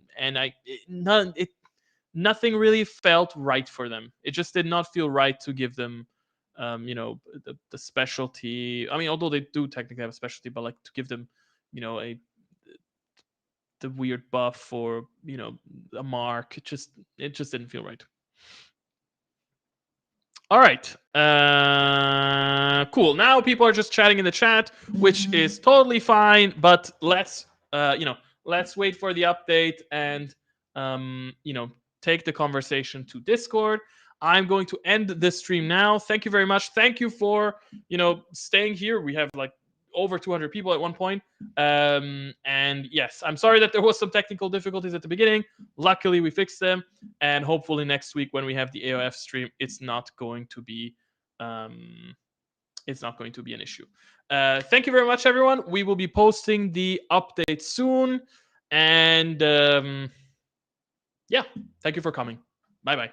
nothing really felt right for them. It just did not feel right to give them, the specialty. I mean, although they do technically have a specialty, but like to give them, the weird buff or a mark. It just didn't feel right. All right. Cool. Now people are just chatting in the chat, which is totally fine. But let's let's wait for the update and take the conversation to Discord. I'm going to end this stream now. Thank you very much. Thank you for staying here. We have like over 200 people at one point. And yes, I'm sorry that there was some technical difficulties at the beginning. Luckily, we fixed them, and hopefully next week when we have the AOF stream, it's not going to be an issue. Thank you very much, everyone. We will be posting the update soon, and yeah, thank you for coming. Bye bye.